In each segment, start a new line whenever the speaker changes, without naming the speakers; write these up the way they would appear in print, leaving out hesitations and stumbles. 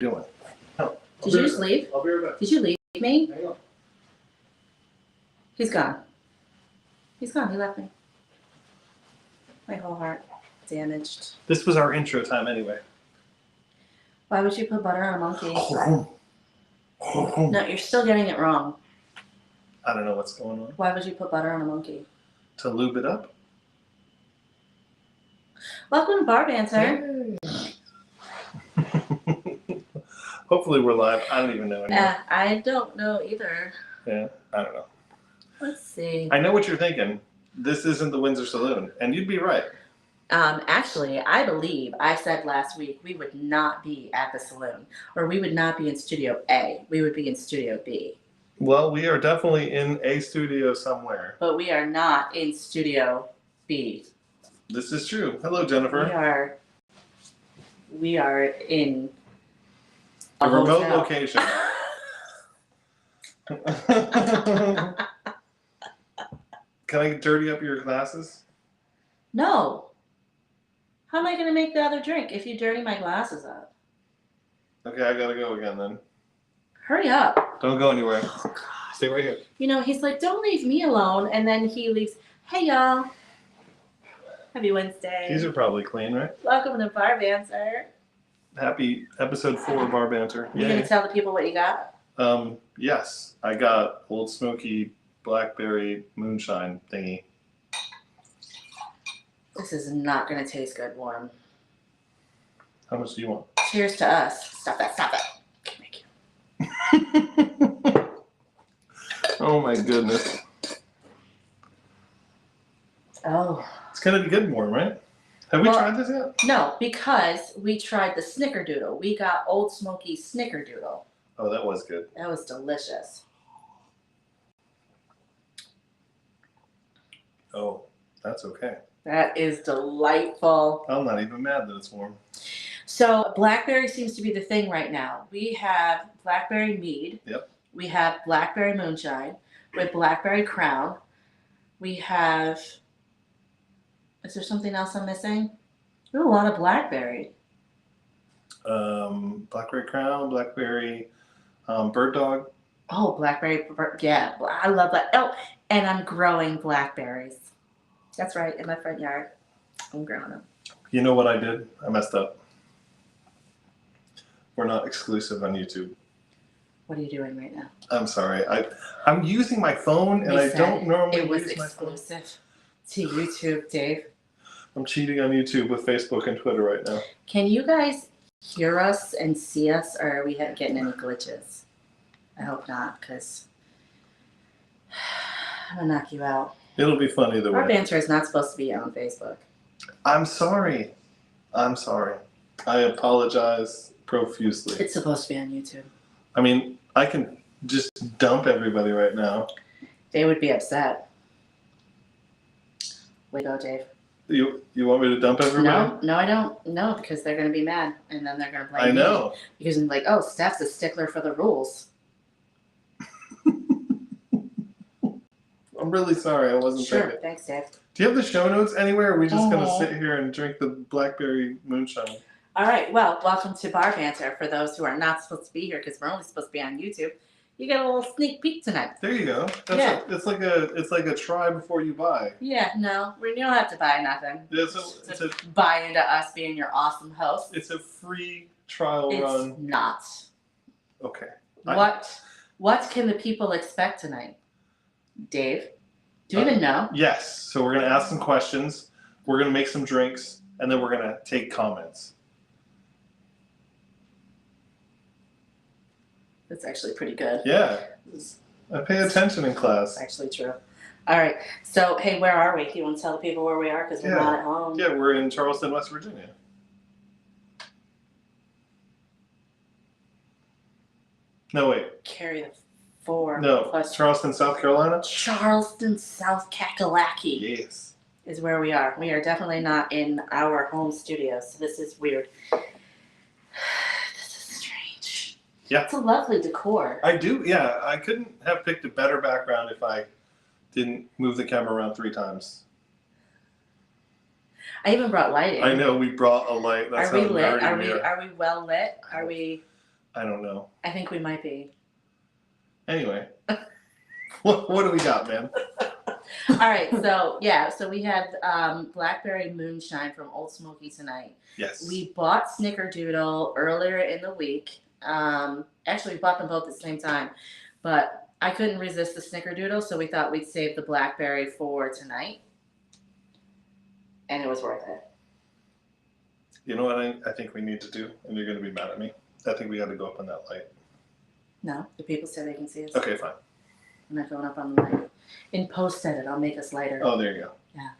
doing?
No. Did you just leave?
I'll be right back.
Did you leave me?
Hang on.
He's gone. He's gone. He left me. My whole heart damaged.
This was our intro time anyway.
Why would you put butter on a monkey? No, you're still getting it wrong.
I don't know what's going on.
Why would you put butter on a monkey?
To lube it up?
Welcome to Bar Banter.
Hey. Hopefully we're live. I don't even know anymore.
I don't know either.
Yeah, I don't know.
Let's see.
I know what you're thinking. This isn't the Windsor Saloon, and you'd be right.
Actually, I believe I said last week we would not be at the saloon, or we would not be in Studio A. We would be in Studio B.
Well, we are definitely in a studio somewhere.
But we are not in Studio B.
This is true. Hello, Jennifer.
We are in
a remote
hotel.
location. Can I dirty up your glasses?
No. How am I going to make the other drink if you dirty my glasses up?
Okay, I gotta go again then.
Hurry up.
Don't go anywhere.
Oh, God.
Stay right here.
You know, he's like, don't leave me alone. And then he leaves. Hey, y'all. Happy Wednesday.
These are probably clean, right?
Welcome to Bar Banter.
Happy episode 4 of Bar Banter.
You going to tell the people what you got?
Yes. I got Old Smokey BlackBerry moonshine thingy.
This is not going to taste good warm.
How much do you want?
Cheers to us. Stop that. Stop it. Thank you.
Oh my goodness.
Oh.
It's gonna be good and warm, right? Have we tried this yet?
No, because we tried the Snickerdoodle. We got Old Smokey Snickerdoodle.
Oh, that was good.
That was delicious.
Oh, that's okay.
That is delightful.
I'm not even mad that it's warm.
So blackberry seems to be the thing right now. We have blackberry mead.
Yep.
We have blackberry moonshine with blackberry crown. We have... Is there something else I'm missing? Ooh, a lot of blackberry.
Blackberry crown, blackberry bird dog.
Oh, blackberry, yeah, I love that. Oh, and I'm growing blackberries. That's right, in my front yard. I'm growing them.
You know what I did? I messed up. We're not exclusive on YouTube.
What are you doing right now?
I'm sorry. I'm using my phone, and I don't normally
it was
use my phone.
exclusive to YouTube, Dave.
I'm cheating on YouTube with Facebook and Twitter right now.
Can you guys hear us and see us, or are we getting any glitches? I hope not, because I'm going to knock you out.
It'll be fun either way.
Our banter is not supposed to be on Facebook.
I'm sorry. I'm sorry. I apologize profusely.
It's supposed to be on YouTube.
I mean, I can just dump everybody right now.
They would be upset. Way to go, Dave.
You want me to dump everybody?
No, I don't. No, because they're going to be mad, and then they're going to blame me.
I know.
Because I'm like, oh, Steph's a stickler for the rules.
I'm really sorry. I wasn't
Sure.
thinking.
Thanks, Dave.
Do you have the show notes anywhere, or are we just going to sit here and drink the blackberry moonshine?
All right. Well, welcome to Bar Banter. For those who are not supposed to be here, because we're only supposed to be on YouTube, you get a little sneak peek tonight.
There you go. It's like a try before you buy.
Yeah. No, you don't have to buy nothing.
It's a
buy into us being your awesome host.
It's a free trial run.
It's not.
Okay.
What can the people expect tonight? Dave, do you even know?
Yes. So we're going to ask some questions. We're going to make some drinks, and then we're going to take comments.
That's actually pretty good.
Yeah. I pay attention in class.
That's actually true. All right. So, hey, where are we? Do you want to tell the people where we are? Because we're not at home.
Yeah, we're in Charleston, West Virginia. No, wait.
Carry the 4.
No,
plus
Charleston, South Carolina?
Charleston, South Kakalaki.
Yes.
Is where we are. We are definitely not in our home studio, so this is weird. This is strange.
Yeah.
It's a lovely decor.
I do, yeah. I couldn't have picked a better background if I didn't move the camera around 3 times.
I even brought lighting.
I know, we brought a light. That's
are we lit?
Are
we well lit? Are we...
I don't know.
I think we might be.
Anyway, what do we got, man?
All right, so we had Blackberry Moonshine from Old Smokey tonight.
Yes.
We bought Snickerdoodle earlier in the week. Actually, we bought them both at the same time, but I couldn't resist the Snickerdoodle, so we thought we'd save the Blackberry for tonight, and it was worth it.
You know what I think we need to do, and you're going to be mad at me. I think we got to go up on that light.
No, the people said they can see us.
Okay, fine.
I'm not going up on the light. In post-edit, I'll make us lighter.
Oh, there you go.
Yeah.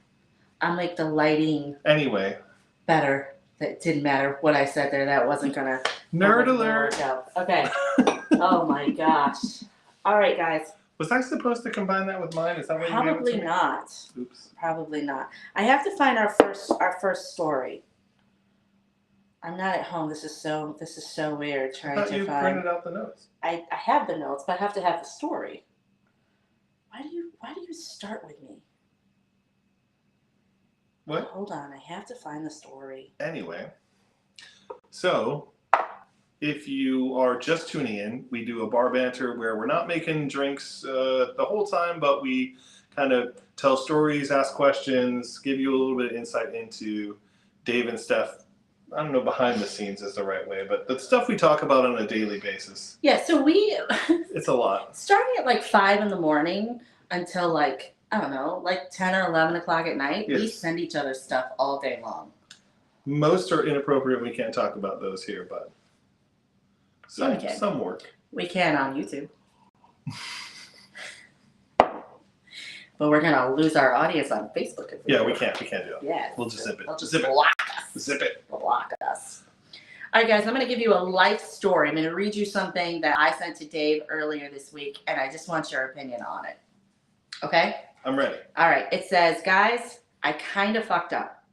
I'll make the lighting
Anyway.
better. It didn't matter what I said there. That wasn't going to...
Nerd alert.
Okay. Oh, my gosh. All right, guys.
Was I supposed to combine that with mine? Is that what you
Probably
gave it to me?
not.
Oops.
Probably not. I have to find our first story. I'm not at home. This is so weird
I
trying
thought
to
you
find.
printed out the notes.
I have the notes, but I have to have the story. Why do you start with me?
What?
Hold on, I have to find the story.
Anyway, so if you are just tuning in, we do a bar banter where we're not making drinks the whole time, but we kind of tell stories, ask questions, give you a little bit of insight into Dave and Steph. I don't know, behind the scenes is the right way, but the stuff we talk about on a daily basis.
Yeah, so we
It's a lot.
starting at like 5 in the morning until like, I don't know, like 10 or 11 o'clock at night.
Yes.
We send each other stuff all day long.
Most are inappropriate. We can't talk about those here, but some work.
We can on YouTube. But we're gonna lose our audience on Facebook if we
Yeah,
do
we
it.
can't do it.
Yeah,
We'll just zip it.
They'll just
Zip it.
block us.
Zip it.
Block us. All right, guys, I'm going to give you a life story. I'm going to read you something that I sent to Dave earlier this week, and I just want your opinion on it. Okay?
I'm ready.
All right. It says, guys, I kind of fucked up.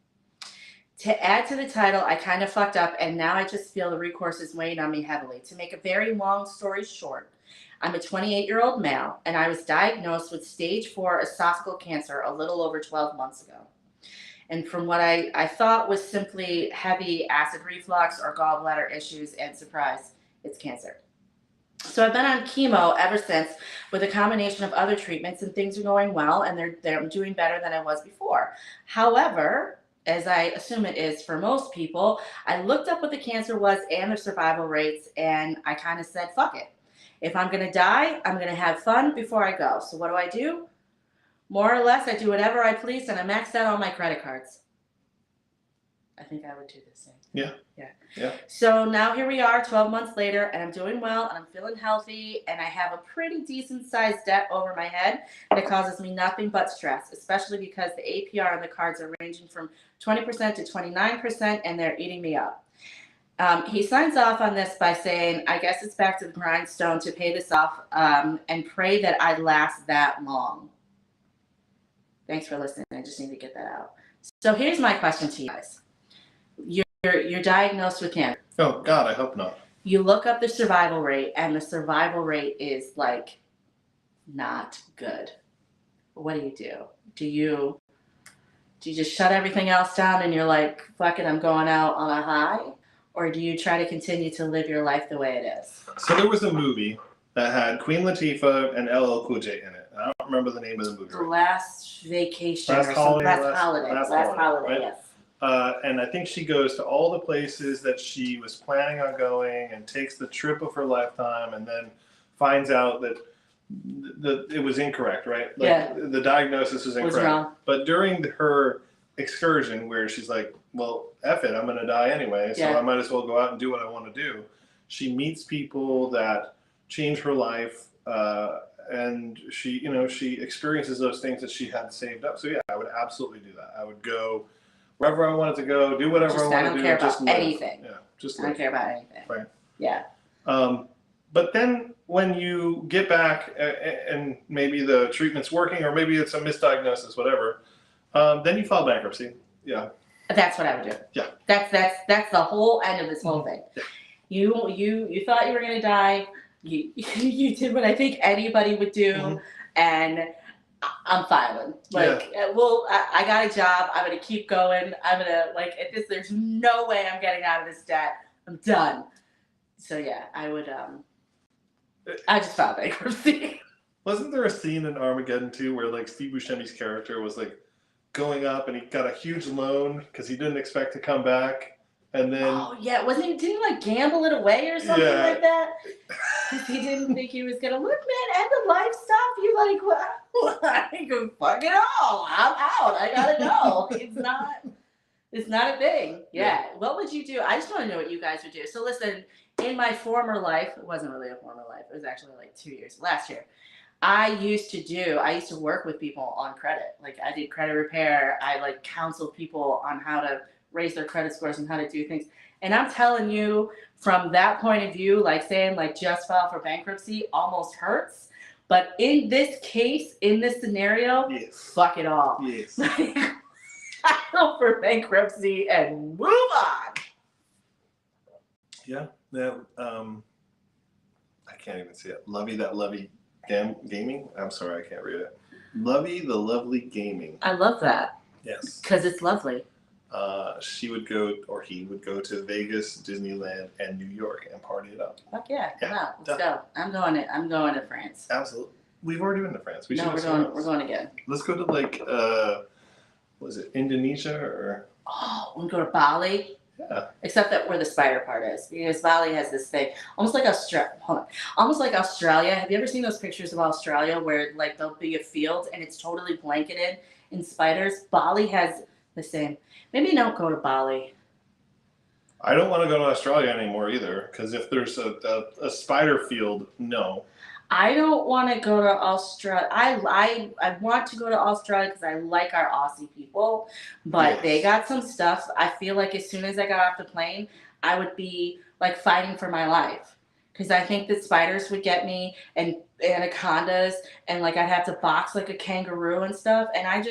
To add to the title, I kind of fucked up, and now I just feel the recourse is weighing on me heavily. To make a very long story short, I'm a 28-year-old male, and I was diagnosed with stage 4 esophageal cancer a little over 12 months ago. And from what I thought was simply heavy acid reflux or gallbladder issues, and surprise, it's cancer. So I've been on chemo ever since with a combination of other treatments, and things are going well, and I'm doing better than I was before. However, as I assume it is for most people, I looked up what the cancer was and the survival rates, and I kind of said, fuck it. If I'm going to die, I'm going to have fun before I go. So what do? More or less, I do whatever I please, and I maxed out all my credit cards. I think I would do the same.
Yeah.
So now here we are 12 months later, and I'm doing well, and I'm feeling healthy, and I have a pretty decent-sized debt over my head that causes me nothing but stress, especially because the APR on the cards are ranging from 20% to 29%, and they're eating me up. He signs off on this by saying, I guess it's back to the grindstone to pay this off and pray that I last that long. Thanks for listening. I just need to get that out. So here's my question to you guys. You're diagnosed with cancer.
Oh, God, I hope not.
You look up the survival rate, and the survival rate is like not good. What do? Do you just shut everything else down and you're like, fuck it, I'm going out on a high? Or do you try to continue to live your life the way it is?
So there was a movie that had Queen Latifah and LL Cool J in it. I don't remember the name of the movie.
The Last Vacation.
Last
or
Holiday,
Last Holiday.
Last
Holiday,
Holiday, right?
yes.
And I think she goes to all the places that she was planning on going and takes the trip of her lifetime, and then finds out that it was incorrect, right? Like,
yeah.
The diagnosis was incorrect.
Was wrong.
But during her excursion, where she's like, well, F it, I'm going to die anyway, so
Yeah.
I might as well go out and do what I want to do. She meets people that change her life, and she experiences those things that she had saved up. So yeah, I would absolutely do that. I would go wherever I wanted to go, do whatever I want to do.
I don't care
just
about
live.
anything.
Yeah, just
I
live.
don't care about anything.
Right.
Yeah.
But then when you get back and maybe the treatment's working, or maybe it's a misdiagnosis, whatever, then you file bankruptcy. Yeah.
That's what I would do.
Yeah.
That's the whole end of this whole thing.
Yeah.
You thought you were gonna die. You did what I think anybody would do, and I'm filing. Like, well, I got a job. I'm gonna keep going. I'm gonna, like, at this. There's no way I'm getting out of this debt. I'm done. So yeah, I would. I just filed bankruptcy.
Wasn't there a scene in Armageddon 2 where like Steve Buscemi's character was like going up and he got a huge loan because he didn't expect to come back, and then
Oh yeah, wasn't he? Didn't he like gamble it away or something like that? Because he didn't think he was gonna look, man. End of life stuff. You like, well, I go fuck it all. I'm out. I gotta go. It's not a thing. Yeah. What would you do? I just want to know what you guys would do. So listen, in my former life, it wasn't really a former life. It was actually like 2 years last year. I used to work with people on credit. Like I did credit repair. I like counseled people on how to raise their credit scores and how to do things. And I'm telling you, from that point of view, like saying like just file for bankruptcy almost hurts. But in this case, in this scenario, fuck it all.
Yes.
File for bankruptcy and move on.
Yeah. Now, I can't even see it. Lovey that lovey gaming. I'm sorry, I can't read it. Lovey the lovely gaming.
I love that.
Yes.
Because it's lovely.
She would go, or he would go to Vegas, Disneyland, and New York and party it up.
Fuck yeah, come on, let's go. I'm going to France.
Absolutely. We've already been to France.
We're going again.
Let's go to like, was it Indonesia or?
Oh, we go to Bali.
Yeah.
Except that where the spider part is, because Bali has this thing, almost like Australia. Have you ever seen those pictures of Australia where like there'll be a field and it's totally blanketed in spiders? Bali has the same. Maybe don't go to Bali.
I don't want to go to Australia anymore either, because if there's a spider field, no.
I don't want to go to Australia. I want to go to Australia because I like our Aussie people, but they got some stuff. I feel like as soon as I got off the plane, I would be like fighting for my life, because I think that spiders would get me and anacondas, and like I'd have to box like a kangaroo and stuff. And I'm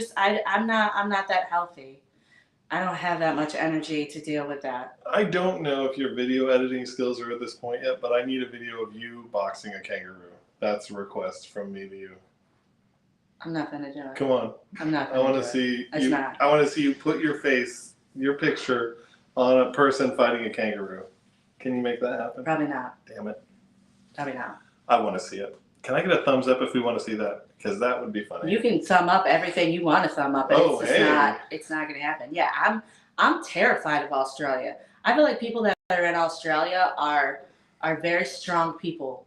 not that healthy. I don't have that much energy to deal with that.
I don't know if your video editing skills are at this point yet, but I need a video of you boxing a kangaroo. That's a request from me to you.
I'm not gonna do it.
Come on.
I'm not
I want to see you. I want to see you put your picture on a person fighting a kangaroo. Can you make that happen?
Probably not.
Damn it.
Probably not.
I want to see it. Can I get a thumbs up if we want to see that? Because that would be funny.
You can thumb up everything you want to thumb up, and it's not going to happen. Yeah, I'm terrified of Australia. I feel like people that are in Australia are very strong people.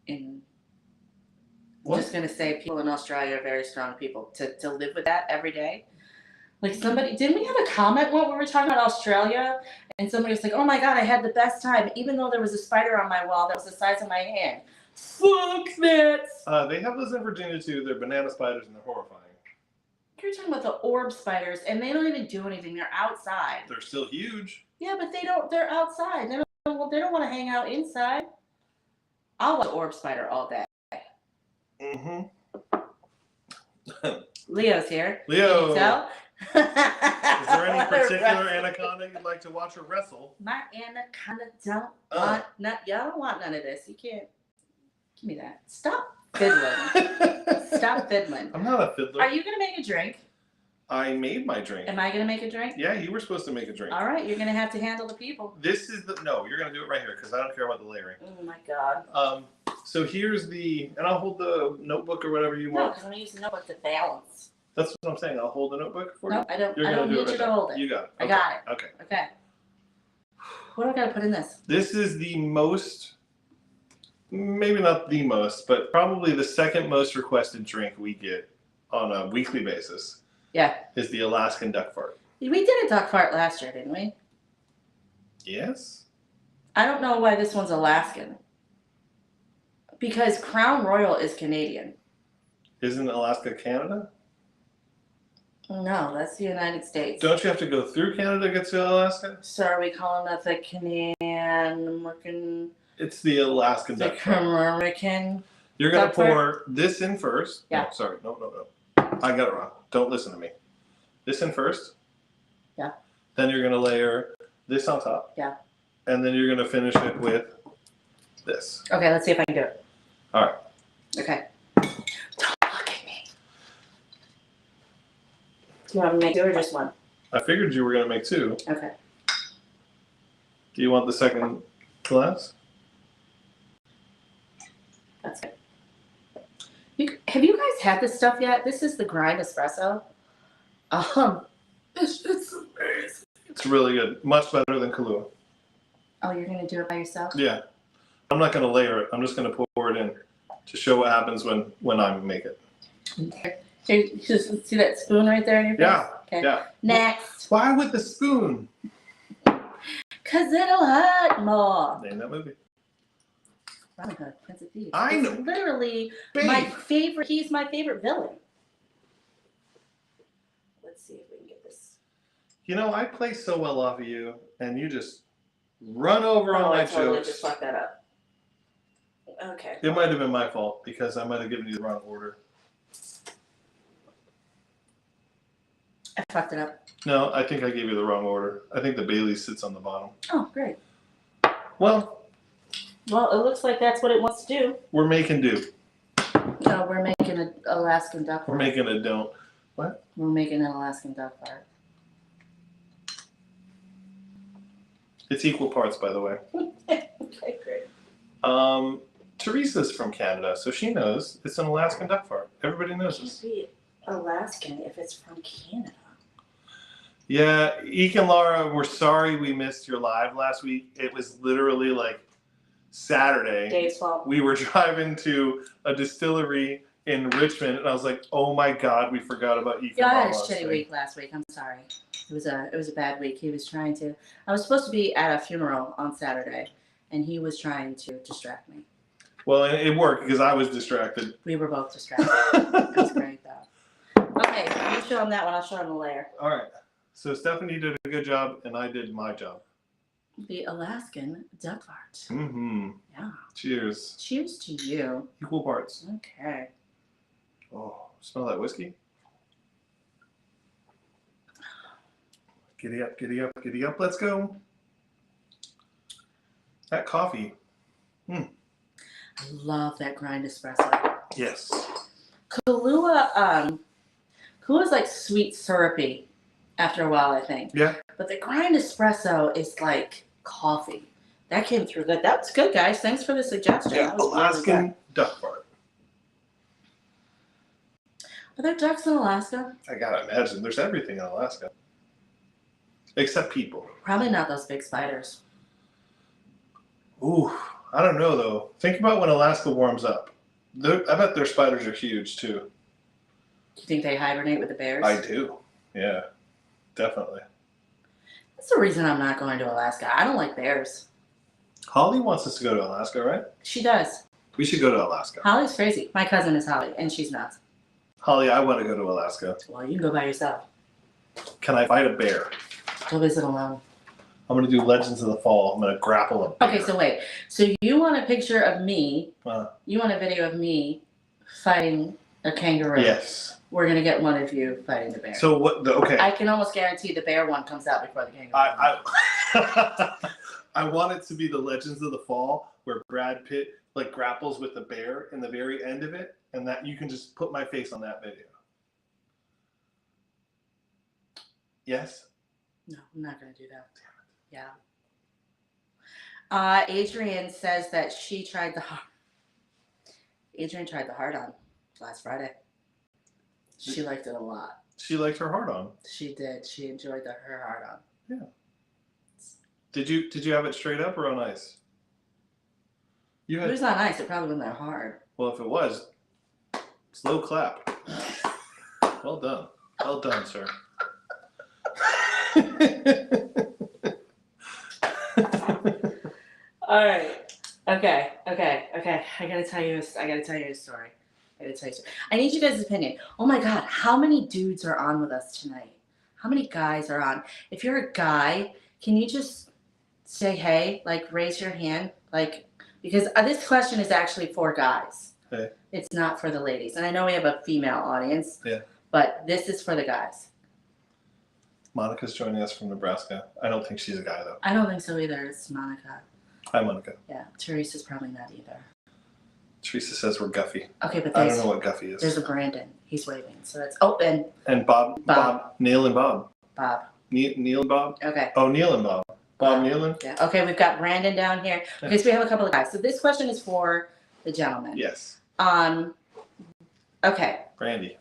I'm just going to say people in Australia are very strong people to live with that every day. Like didn't we have a comment when we were talking about Australia? And somebody was like, oh my God, I had the best time, even though there was a spider on my wall that was the size of my hand. Fuck that.
They have those in Virginia too. They're banana spiders and they're horrifying.
You're talking about the orb spiders, and they don't even do anything. They're outside.
They're still huge.
Yeah, but they're outside. They don't want to hang out inside. I'll watch orb spider all day.
Mm-hmm.
Leo's here.
Leo.
Can you tell?
Is there any particular anaconda you'd like to watch her wrestle?
My anaconda don't want y'all don't want none of this. You can't give me that. Stop fiddling. Stop fiddling.
I'm not a fiddler.
Are you gonna make a drink?
I made my drink.
Am I gonna make a drink?
Yeah, you were supposed to make a drink.
All right, you're gonna have to handle the people.
This is you're gonna do it right here because I don't care about the layering.
Oh my God.
So here's and I'll hold the notebook or whatever you want.
No, because I'm gonna use the notebook to balance.
That's what I'm saying. I'll hold the notebook for you.
No, I don't.
You're
I don't need
do
you to hold it.
You got it.
I got it.
Okay.
Okay. What do I gotta put in this?
This is the most, maybe not the most, but probably the second most requested drink we get on a weekly basis.
Yeah.
Is the Alaskan duck fart.
We did a duck fart last year, didn't we?
Yes.
I don't know why this one's Alaskan. Because Crown Royal is Canadian.
Isn't Alaska Canada?
No, that's the United States.
Don't you have to go through Canada to get to Alaska?
So are we calling that the Canadian American?
It's the Alaskan duck fart.
American.
You're going to pour this in first.
Yeah.
No, sorry. No. I got it wrong. Don't listen to me. This in first.
Yeah.
Then you're going to layer this on top.
Yeah.
And then you're going to finish it with this.
Okay, let's see if I can do it.
All right.
Okay. Don't look at me. Do you want me to make two or just one?
I figured you were going to make two.
Okay.
Do you want the second glass?
That's good. Have you guys had this stuff yet? This is the grind espresso. It's amazing.
It's really good. Much better than Kahlua.
Oh, you're gonna do it by yourself?
Yeah. I'm not gonna layer it. I'm just gonna pour it in to show what happens when I make it.
Here, just see that spoon right there in your face?
Yeah.
Okay.
Yeah.
Next.
Why with the spoon?
Cause it'll hurt more.
Name that movie.
Robin Hood, Prince of Thieves.
I know.
It's literally
Babe.
my favorite. He's my favorite villain. Let's see if we can get this.
You know, I play so well off of you, and you just run over all
I
my
totally
jokes.
just fucked that up. Okay.
It might have been my fault because I might have given you the wrong order.
I fucked it up.
No, I think I gave you the wrong order. I think the Bailey sits on the bottom.
Oh, great.
Well,
Well, it looks like that's what it wants to do.
we're making do.
No, we're making an Alaskan duck.
We're making a don't. What?
We're making an Alaskan duck fart.
It's equal parts, by the way.
Okay, great.
Teresa's from Canada, so she knows it's an Alaskan duck fart. Everybody knows
It
this.
can't be Alaskan if it's from Canada.
Yeah, Eek and Laura, we're sorry we missed your live last week. It was literally like Saturday.
Dave's fault.
We were driving to a distillery in Richmond, and I was like, "Oh my God, we forgot about Eek."
Yeah, I had
and
a
Laura
shitty week last week. I'm sorry. It was a bad week. He was trying to. I was supposed to be at a funeral on Saturday, and he was trying to distract me.
Well, it worked because I was distracted.
We were both distracted. It was great though. Okay, you show him that one. I'll show him the layer.
All right. So Stephanie did a good job, and I did my job.
The Alaskan duck fart.
Mm-hmm.
Yeah.
Cheers.
Cheers to you.
Equal parts.
Okay.
Oh, smell that whiskey? Giddy up, giddy up, giddy up. Let's go. That coffee.
I love that grind espresso.
Yes.
Kahlua is like sweet syrupy after a while, I think.
Yeah.
But the grind espresso is like coffee. That came through good. That was good, guys. Thanks for the suggestion.
Yeah,
That was really
Alaskan
good.
duck fart.
Are there ducks in Alaska?
I gotta imagine. There's everything in Alaska. Except people.
Probably not those big spiders.
Ooh, I don't know though. Think about when Alaska warms up. I bet their spiders are huge too.
Do you think they hibernate with the bears?
I do. Yeah, definitely.
That's the reason I'm not going to Alaska. I don't like bears.
Holly wants us to go to Alaska, right?
She does.
We should go to Alaska.
Holly's crazy. My cousin is Holly, and she's nuts.
Holly, I want to go to Alaska.
Well, you can go by yourself.
Can I fight a bear?
Go visit alone.
I'm going to do Legends of the Fall. I'm going to grapple a bear.
Okay, so wait. So you want a picture of me?
Uh,
You want a video of me fighting a kangaroo?
yes.
We're going to get one of you fighting the bear.
So what? Okay.
I can almost guarantee the bear one comes out before the kangaroo.
I want it to be the Legends of the Fall where Brad Pitt like grapples with the bear in the very end of it, and that you can just put my face on that video. Yes.
No, I'm not going to do that. Yeah. Adrian says that she tried the hard. Adrian tried the hard on last Friday. She liked it a lot.
She liked her hard on.
She did. She enjoyed her hard on.
Yeah. Did you have it straight up or on ice? You
It
had.
was not nice. It probably wasn't that hard.
Well, if it was, slow clap. Well done. Well done, sir.
All right. Okay. I gotta tell you a story. I need you guys' opinion. Oh my God, how many dudes are on with us tonight? How many guys are on? If you're a guy, can you just say hey? Like raise your hand, like because this question is actually for guys.
Okay.
It's not for the ladies, and I know we have a female audience.
Yeah.
But this is for the guys.
Monica's joining us from Nebraska. I don't think she's a guy though.
I don't think so either. It's Monica.
Hi, Monica.
Yeah, Teresa's probably not either.
Teresa says we're Guffy.
Okay, but
I don't know what Guffy is.
there's a Brandon. He's waving. So that's and
And Bob. Neil and Bob.
Bob.
Neil and Bob.
Okay.
Oh, Neil and Bob. Bob Nealon?
Yeah. Okay, we've got Brandon down here. Okay, so we have a couple of guys. So this question is for the gentleman.
Yes.
Okay.
Randy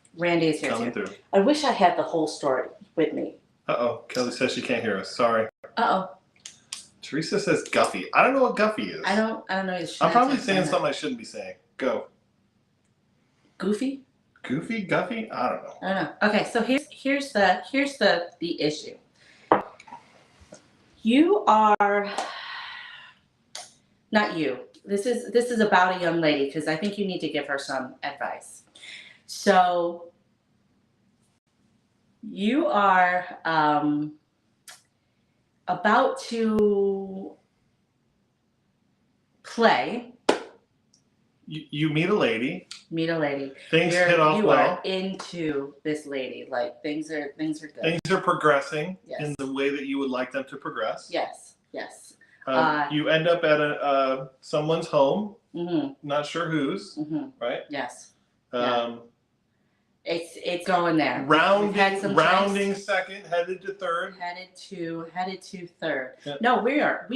is here
coming
too.
through.
I wish I had the whole story with me.
Uh-oh. Kelly says she can't hear us. Sorry.
Uh-oh.
Teresa says Guffy. I don't know what Guffy is.
I don't know.
I'm probably saying something I shouldn't be saying. Go.
Goofy?
Goofy? Guffy? I don't know.
I don't know. Okay, so here's the issue. You are not you. This is about a young lady because I think you need to give her some advice. So you are about to play.
You meet a lady. Things hit off
you
well.
are into this lady. Like things are good.
Things are progressing
Yes.
in the way that you would like them to progress.
Yes.
You end up at someone's home.
Mm-hmm.
Not sure whose.
Mm-hmm.
Right.
Yes.
Yeah.
It's going there.
Rounding second, headed to third.
Headed to third.
Yep.
No, we are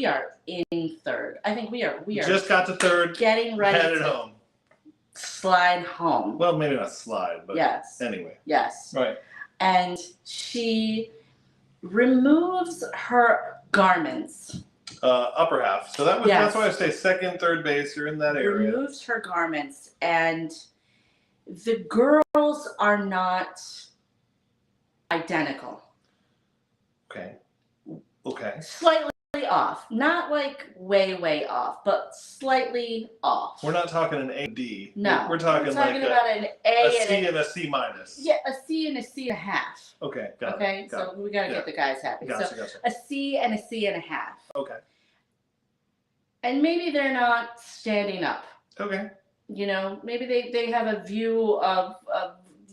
in third. I think we are
Just got to third.
Getting ready
headed
to
home.
Slide home.
Well, maybe not slide, but
yes.
Anyway.
Yes.
Right.
And removes her garments.
Upper half. So that's why I say second, third base. You're in that area.
Removes her garments, and the girls are not identical.
Okay.
Slightly off. Not like way off, but slightly off.
We're not talking an A and D.
No.
We're talking
about an A
C and a C minus.
Yeah, a C and a C and a half.
Okay, got it.
Okay, so we got to get the guys happy.
Gotcha.
A C and a C and a half.
Okay.
And maybe they're not standing up.
Okay.
You know, maybe they have a view of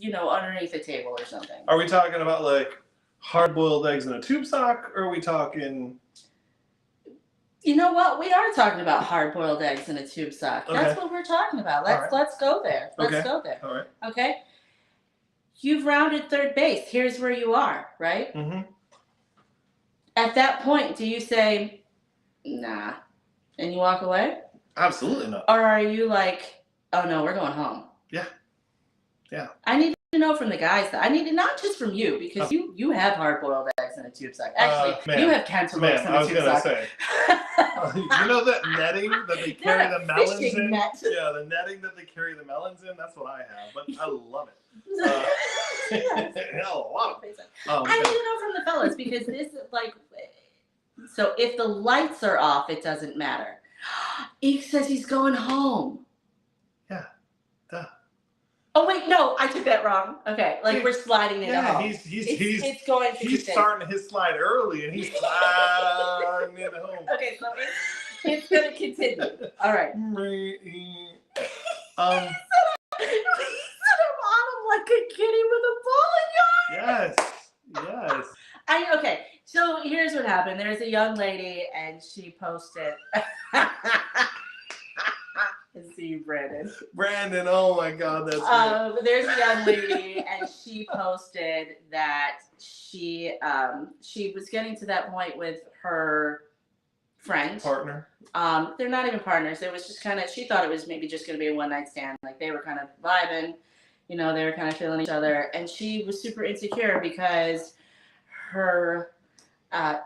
underneath the table or something.
Are we talking about like hard-boiled eggs in a tube sock, or are we talking?
You know what? We are talking about hard-boiled eggs in a tube sock.
Okay.
That's what we're talking about. Let's go there. Let's go there.
All right.
Okay. You've rounded third base. Here's where you are, right?
Mm-hmm.
At that point, do you say, nah, and you walk away?
Absolutely not.
Or are you like, oh no, we're going home?
Yeah.
I need to know from the guys that I need to, not just from you, because you have hard-boiled eggs in a tube sock. Actually, you have cantaloupes in a tube sock.
Say. You know that netting that they carry the melons in?
Net.
Yeah, the netting that they carry the melons in. That's what I have, but I love it. I love it.
I need to know from the fellas because this is like, so if the lights are off, it doesn't matter. Ike says he's going home.
Yeah. Duh.
Oh wait, no, I took that wrong. Okay, like we're sliding into home.
He's
going to
he's starting his slide early and he's sliding into home.
Okay, so it's going to continue. All right. He set him on him like a kitty with a bowling yard.
Yes.
Okay, so here's what happened. There's a young lady and she posted. I see you, Brandon.
Brandon, oh my God, that's great.
There's a young lady and she posted that she was getting to that point with her friend.
Partner.
They're not even partners. It was just kind of, she thought it was maybe just going to be a one-night stand. Like they were kind of vibing, they were kind of feeling each other. And she was super insecure because her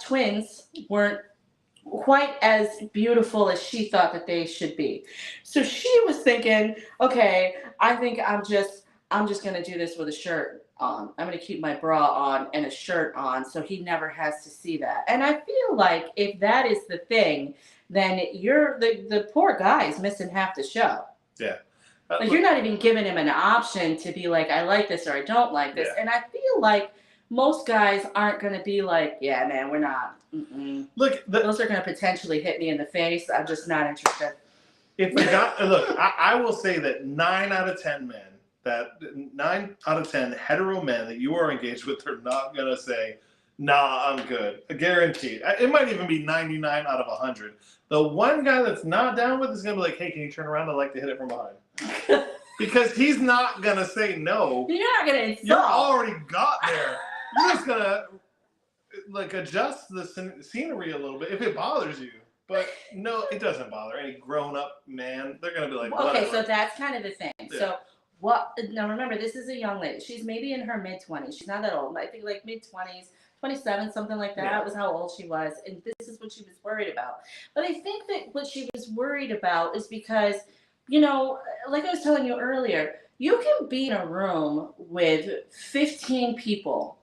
twins weren't quite as beautiful as she thought that they should be. So she was thinking, okay, I think I'm just going to do this with a shirt on. I'm going to keep my bra on and a shirt on so he never has to see that. And I feel like if that is the thing, then the poor guy's missing half the show.
Yeah.
Like you're not even giving him an option to be like, I like this or I don't like this. Yeah. And I feel like most guys aren't going to be like, yeah, man, we're not. Mm-mm.
Look,
those are going to potentially hit me in the face. I'm just not interested.
If you got, look, I will say that 9 out of 10 men, 9 out of 10 hetero men that you are engaged with are not going to say, nah, I'm good. Guaranteed. It might even be 99 out of 100. The one guy that's not down with is going to be like, hey, can you turn around? I'd like to hit it from behind. Because he's not going to say no.
You're not going to insult.
You already got there. You're just going to like adjust the scenery a little bit if it bothers you. But no, it doesn't bother any grown-up man. They're gonna be like, whatever.
Okay, so that's kind of the thing.
Yeah.
So what? Now remember, this is a young lady. She's maybe in her mid-20s. She's not that old. I think like mid-20s, 27, something like that.
Yeah.
Was how old she was, and this is what she was worried about. But I think that what she was worried about is because, you know, like I was telling you earlier, you can be in a room with 15 people,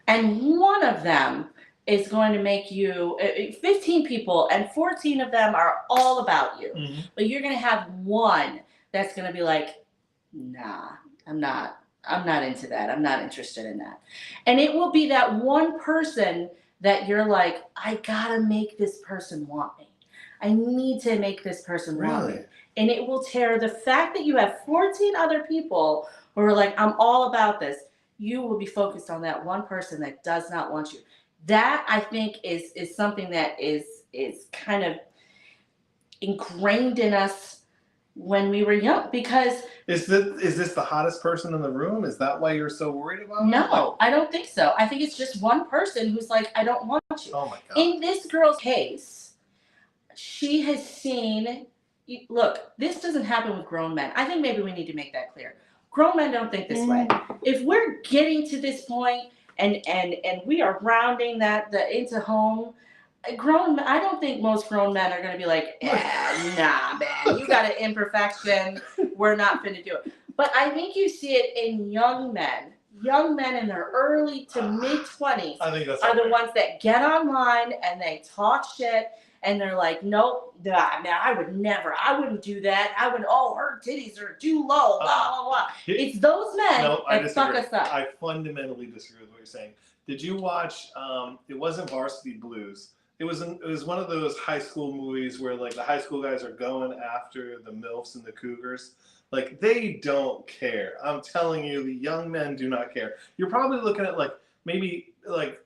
and one of them is going to make you 15 people, and 14 of them are all about you.
Mm-hmm.
But you're going to have one that's going to be like, nah, I'm not into that. I'm not interested in that. And it will be that one person that you're like, I gotta make this person want me. I need to make this person want me. And it will tear the fact that you have 14 other people who are like, I'm all about this. You will be focused on that one person that does not want you. That I think is something that is kind of ingrained in us when we were young. Because
is this the hottest person in the room? Is that why you're so worried about it?
No, I don't think so. I think it's just one person who's like, I don't want you.
Oh my God.
In this girl's case, she has seen. Look, this doesn't happen with grown men. I think maybe we need to make that clear. Grown men don't think this way. If we're getting to this point and we are rounding that into home, I don't think most grown men are going to be like, nah, man, you got an imperfection. We're not going to do it. But I think you see it in young men. Young men in their early to mid-20s are the ones that get online and they talk shit and they're like, nope, nah, man, I wouldn't do that. Her titties are too low, blah, blah, blah. It's those men that fuck us up.
I fundamentally disagree with what you're saying. Did you watch, it wasn't Varsity Blues. It was one of those high school movies where like the high school guys are going after the MILFs and the cougars. Like they don't care. I'm telling you, the young men do not care. You're probably looking at like maybe like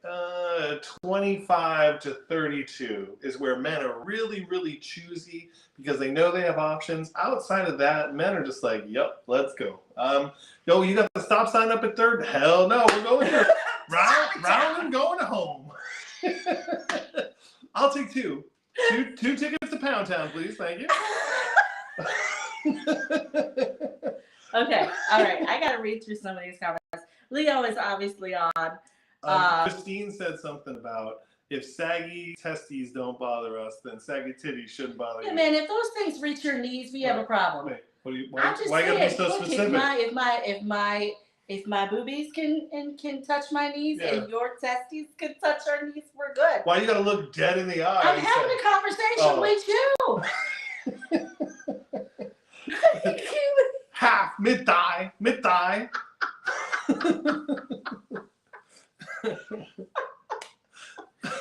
25 to 32 is where men are really, really choosy because they know they have options. Outside of that, men are just like, yep, let's go. Yo, you got the stop sign up at 3rd? Hell no, we're going here. round and going home. I'll take two tickets to Pound Town, please. Thank you.
Okay, all right. I got to read through some of these comments. Leo is obviously on.
Christine said something about if saggy testes don't bother us, then saggy titties shouldn't bother you.
Yeah, man, if those things reach your knees, we have a problem.
Wait, why you
saying,
gotta be so specific?
If my boobies can touch my knees and your testes can touch our knees, we're good.
Why you gotta look dead in the eye?
I'm having a conversation with you.
Half, mid-thigh.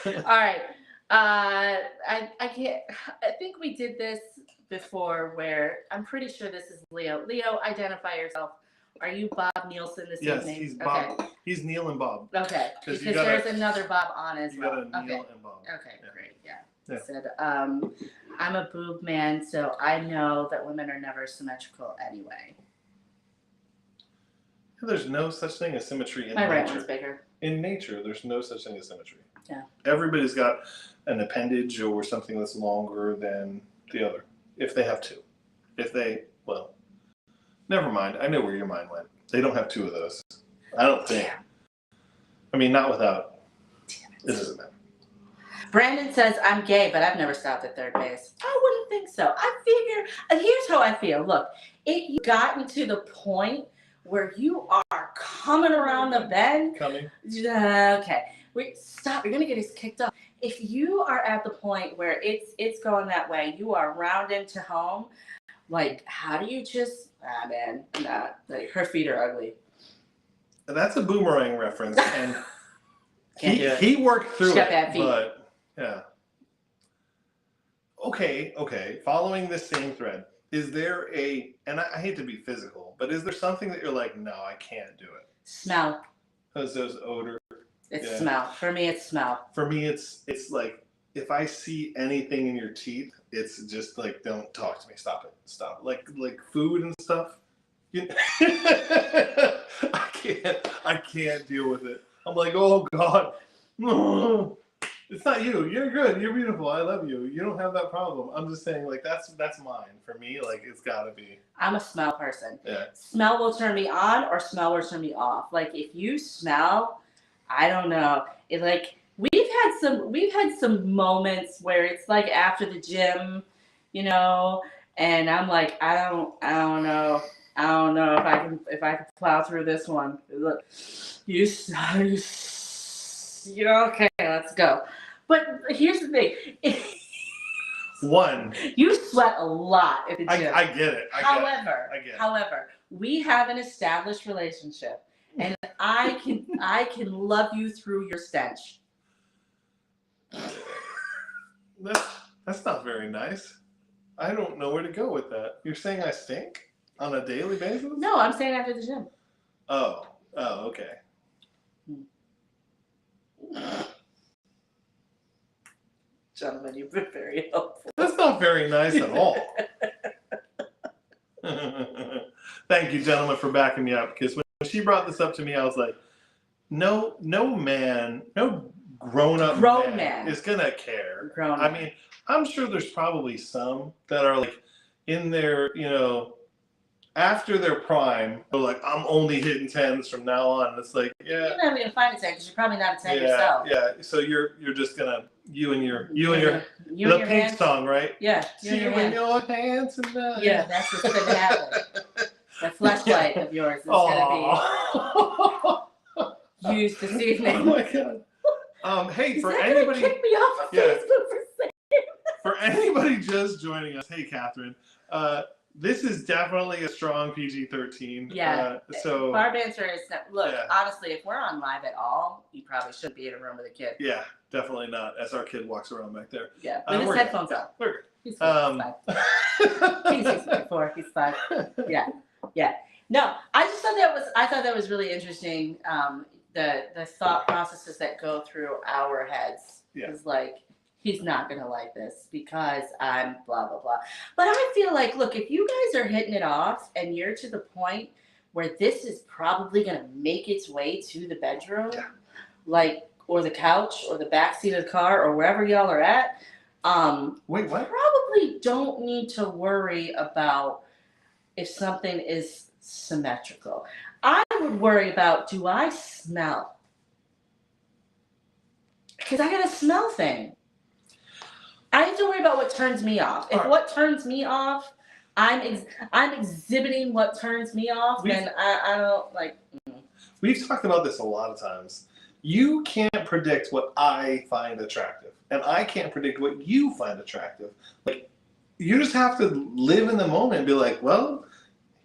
All right. I can't. I think we did this before where I'm pretty sure this is Leo. Leo, identify yourself. Are you Bob Nielsen this evening?
Yes, he's Bob. Okay. He's Neil and Bob.
Okay. Because there's another Bob on as well.
You got a Neil and Bob.
Okay, great. Yeah. He said, I'm a boob man, so I know that women are never symmetrical anyway.
There's no such thing as symmetry in
nature.
My
right one's bigger.
In nature, there's no such thing as symmetry.
Yeah.
Everybody's got an appendage or something that's longer than the other, if they have two. Never mind. I know where your mind went. They don't have two of those. I don't think. I mean, not without. It doesn't matter.
Brandon says, I'm gay, but I've never stopped at 3rd base. I wouldn't think so. I figure, here's how I feel. Look, if you've gotten to the point where you are coming around the bend. Okay. Stop. You're going to get us kicked off. If you are at the point where it's going that way, you are rounding to home, like, how do you just, man, nah, like, her feet are ugly.
That's a Boomerang reference. And he worked through
got bad feet.
But, yeah. Okay. Following this same thread. Is there and I hate to be physical, but is there something that you're like, no, I can't do it?
Smell.
Because there's odor.
It's smell. For me, it's smell.
For me, it's like, if I see anything in your teeth, it's just like, don't talk to me. Stop it. Stop. Like food and stuff. I can't deal with it. I'm like, oh God. No, it's not you. You're good. You're beautiful. I love you. You don't have that problem. I'm just saying, like, that's mine. For me, like, it's gotta be.
I'm a smell person.
Yeah.
Smell will turn me on or smell will turn me off. Like if you smell, I don't know. It like we've had some moments where it's like after the gym, you know, and I'm like, I don't know. I don't know if I can plow through this one. Look, you know, okay, let's go. But here's the thing.
One.
You sweat a lot at the gym.
I get it.
However, we have an established relationship, and I can love you through your stench.
That's not very nice. I don't know where to go with that. You're saying I stink on a daily basis?
No, I'm saying after the gym.
Oh, okay.
Gentlemen, you've been very helpful.
That's not very nice at all. Thank you, gentlemen, for backing me up. Because when she brought this up to me, I was like, no man, no grown-up man is gonna care. I mean, I'm sure there's probably some that are like in their, you know, after their prime, they're like, I'm only hitting 10s from now on. And it's like, yeah.
You're not even find a 10 because you're probably not a 10 yourself.
Yeah. So you're just gonna you and your the Pink hands? Song, right?
Yeah.
See you in your hands tonight.
Yeah, that's what's gonna happen. That flashlight of yours is gonna be used this evening.
Oh my god. Hey, for anybody
kick me off of Facebook for saying
for anybody just joining us, hey Catherine. This is definitely a strong PG-13.
Yeah.
So
Bar Banter is honestly, if we're on live at all, you probably shouldn't be in a room with a kid.
Yeah, definitely not. As our kid walks around back there.
Yeah. With his headphones on.
We're good.
He's fine. He's 6'4". He's fine. Yeah. Yeah. No, I thought that was really interesting. The thought processes that go through our heads.
Yeah.
Is like, he's not going to like this because I'm blah, blah, blah. But I feel like, look, if you guys are hitting it off and you're to the point where this is probably going to make its way to the bedroom, like, or the couch or the backseat of the car or wherever y'all are at,
wait, what?
Probably don't need to worry about if something is symmetrical. I would worry about, do I smell? Because I got a smell thing. I have to worry about what turns me off. If what turns me off, I'm exhibiting what turns me off, then I don't like.
We've talked about this a lot of times. You can't predict what I find attractive, and I can't predict what you find attractive. Like, you just have to live in the moment and be like, well,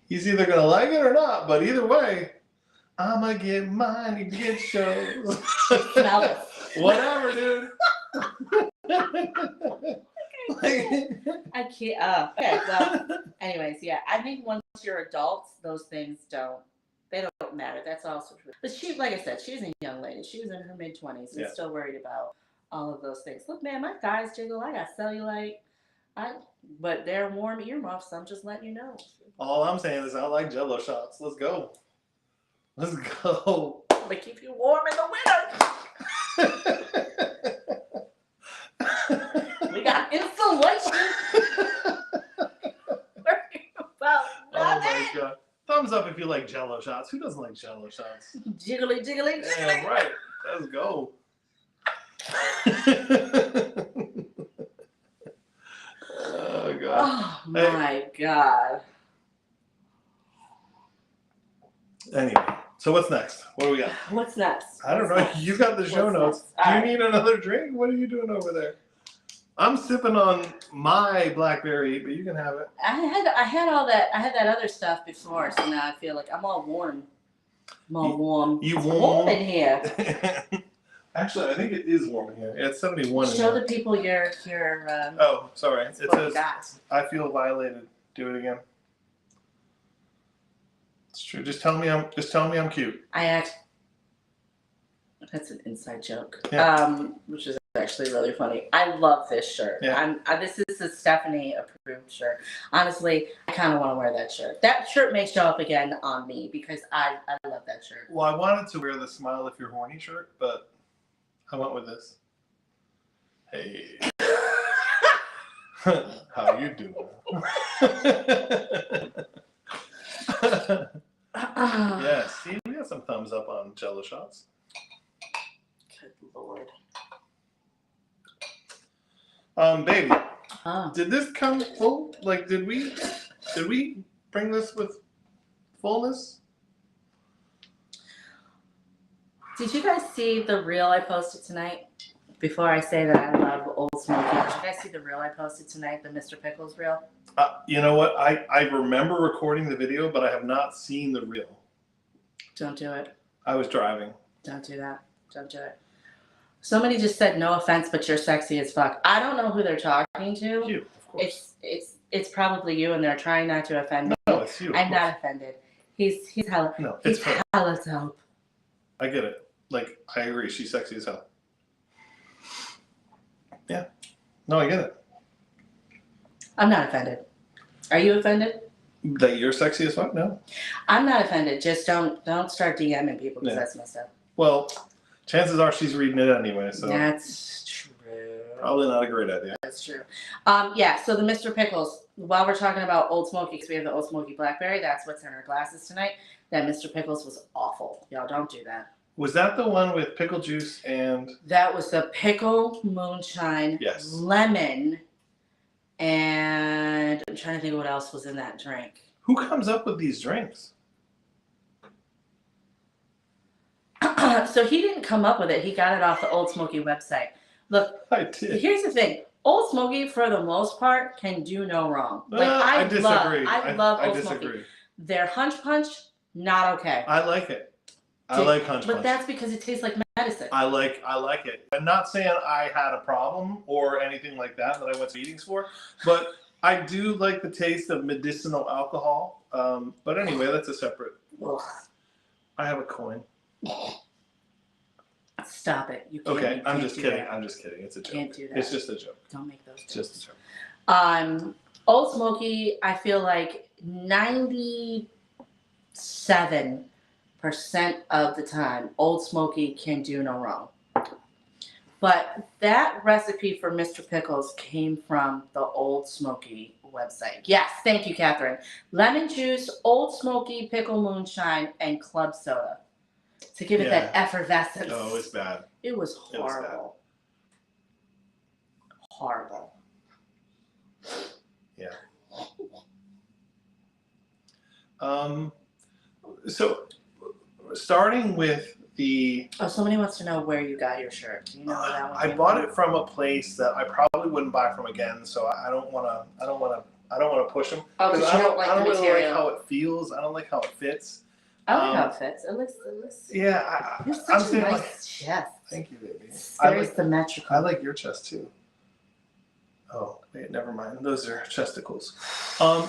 he's either gonna like it or not, but either way, I'ma get mine, you get yours.
Smell it.
Whatever, dude.
I can't. Okay, well, anyways, yeah. I think once you're adults, those things don't matter. That's also true. But she, like I said, she's a young lady. She was in her mid-20s and still worried about all of those things. Look, man, my thighs jiggle. I got cellulite. But they're warm earmuffs. I'm just letting you know.
All I'm saying is I like Jello shots. Let's go. Let's go.
They keep you warm in the winter. We got insulation. Worrying about nothing.
Oh my god. Thumbs up if you like Jello shots. Who doesn't like Jello shots?
Jiggly, jiggly, jiggly.
Yeah, right. Let's go. Oh god.
Oh my god.
Anyway, so what's next? What do we got?
What's next?
I don't know. You got the show notes. Do you need another drink? What are you doing over there? I'm sipping on my BlackBerry, but you can have it.
I had all that. I had that other stuff before, so now I feel like I'm all warm. I'm all warm.
You
it's
warm?
warm in here.
Actually, I think it is warm in here. It's 71.
Show the people your.
Oh, sorry. It says
got.
I feel violated. Do it again. It's true. Just tell me I'm cute.
That's an inside joke.
Yeah.
Which is actually really funny. I love this shirt.
Yeah.
This is a Stephanie approved shirt. Honestly, I kind of want to wear that shirt. That shirt may show up again on me because I love that shirt.
Well, I wanted to wear the Smile If You're Horny shirt, but I went with this. Hey. How you doing? Yeah, see, we got some thumbs up on Jello shots.
Good Lord.
Baby,
Oh.
did this come full? Like, did we bring this with fullness?
Did you guys see the reel I posted tonight? Before I say that I love Old Smokey, did you guys see the reel I posted tonight, the Mr. Pickles reel?
You know what? I remember recording the video, but I have not seen the reel.
Don't do it.
I was driving.
Don't do that. Don't do it. Somebody just said, no offense, but you're sexy as fuck. I don't know who they're talking to.
You, of course.
It's probably you, and they're trying not to offend me.
No, it's you.
I'm not offended. He's hella.
No,
he's
it's
hella dope.
I get it. Like, I agree. She's sexy as hell. Yeah. No, I get it.
I'm not offended. Are you offended?
That you're sexy as fuck? No.
I'm not offended. Just don't start DMing people because
Yeah.
that's messed up.
Well, chances are she's reading it anyway, so
That's true.
probably not a great idea.
That's true. Yeah, so the Mr. Pickles, while we're talking about Old Smokey, because we have the Old Smokey Blackberry, that's what's in our glasses tonight. That Mr. Pickles was awful. Y'all don't do that.
Was that the one with pickle juice and...
That was the pickle moonshine,
Yes.
lemon, and I'm trying to think of what else was in that drink.
Who comes up with these drinks?
So he didn't come up with it. He got it off the Old Smokey website. Look,
I did.
here's the thing. Old Smokey, for the most part, can do no wrong. Like
I disagree.
I love Old
disagree.
Smokey. Their Hunch Punch, not okay.
I like it. I like Hunch Punch.
But that's because it tastes like medicine.
I like it. I'm not saying I had a problem or anything like that I went to meetings for, but I do like the taste of medicinal alcohol. But anyway, that's a separate.
Ugh.
I have a coin.
Stop it. You can't,
Okay,
you
I'm
can't
just
do
kidding.
that.
I'm just kidding. It's a joke.
Can't do that.
It's just a joke.
Don't make those
It's
jokes.
just a joke.
Old Smokey, I feel like 97% of the time, Old Smokey can do no wrong. But that recipe for Mr. Pickles came from the Old Smokey website. Yes, thank you, Catherine. Lemon juice, Old Smokey, pickle moonshine, and club soda to give it that effervescence.
No, it's bad.
It was horrible. Horrible.
Yeah. So, starting with the...
Oh, somebody wants to know where you got your shirt. Do you know where that one
I
came
bought
from?
it from a place that I probably wouldn't buy from again, so I don't want to push them.
Oh, because you don't like
I don't
the
really
material.
like how it feels. I don't like how it fits.
I like how it fits. It looks.
Yeah,
You're
I'm
such a
saying
nice
like,
chest.
thank you, baby.
It's
I
very
like,
symmetrical.
I like your chest too. Oh, wait, never mind. Those are chesticles.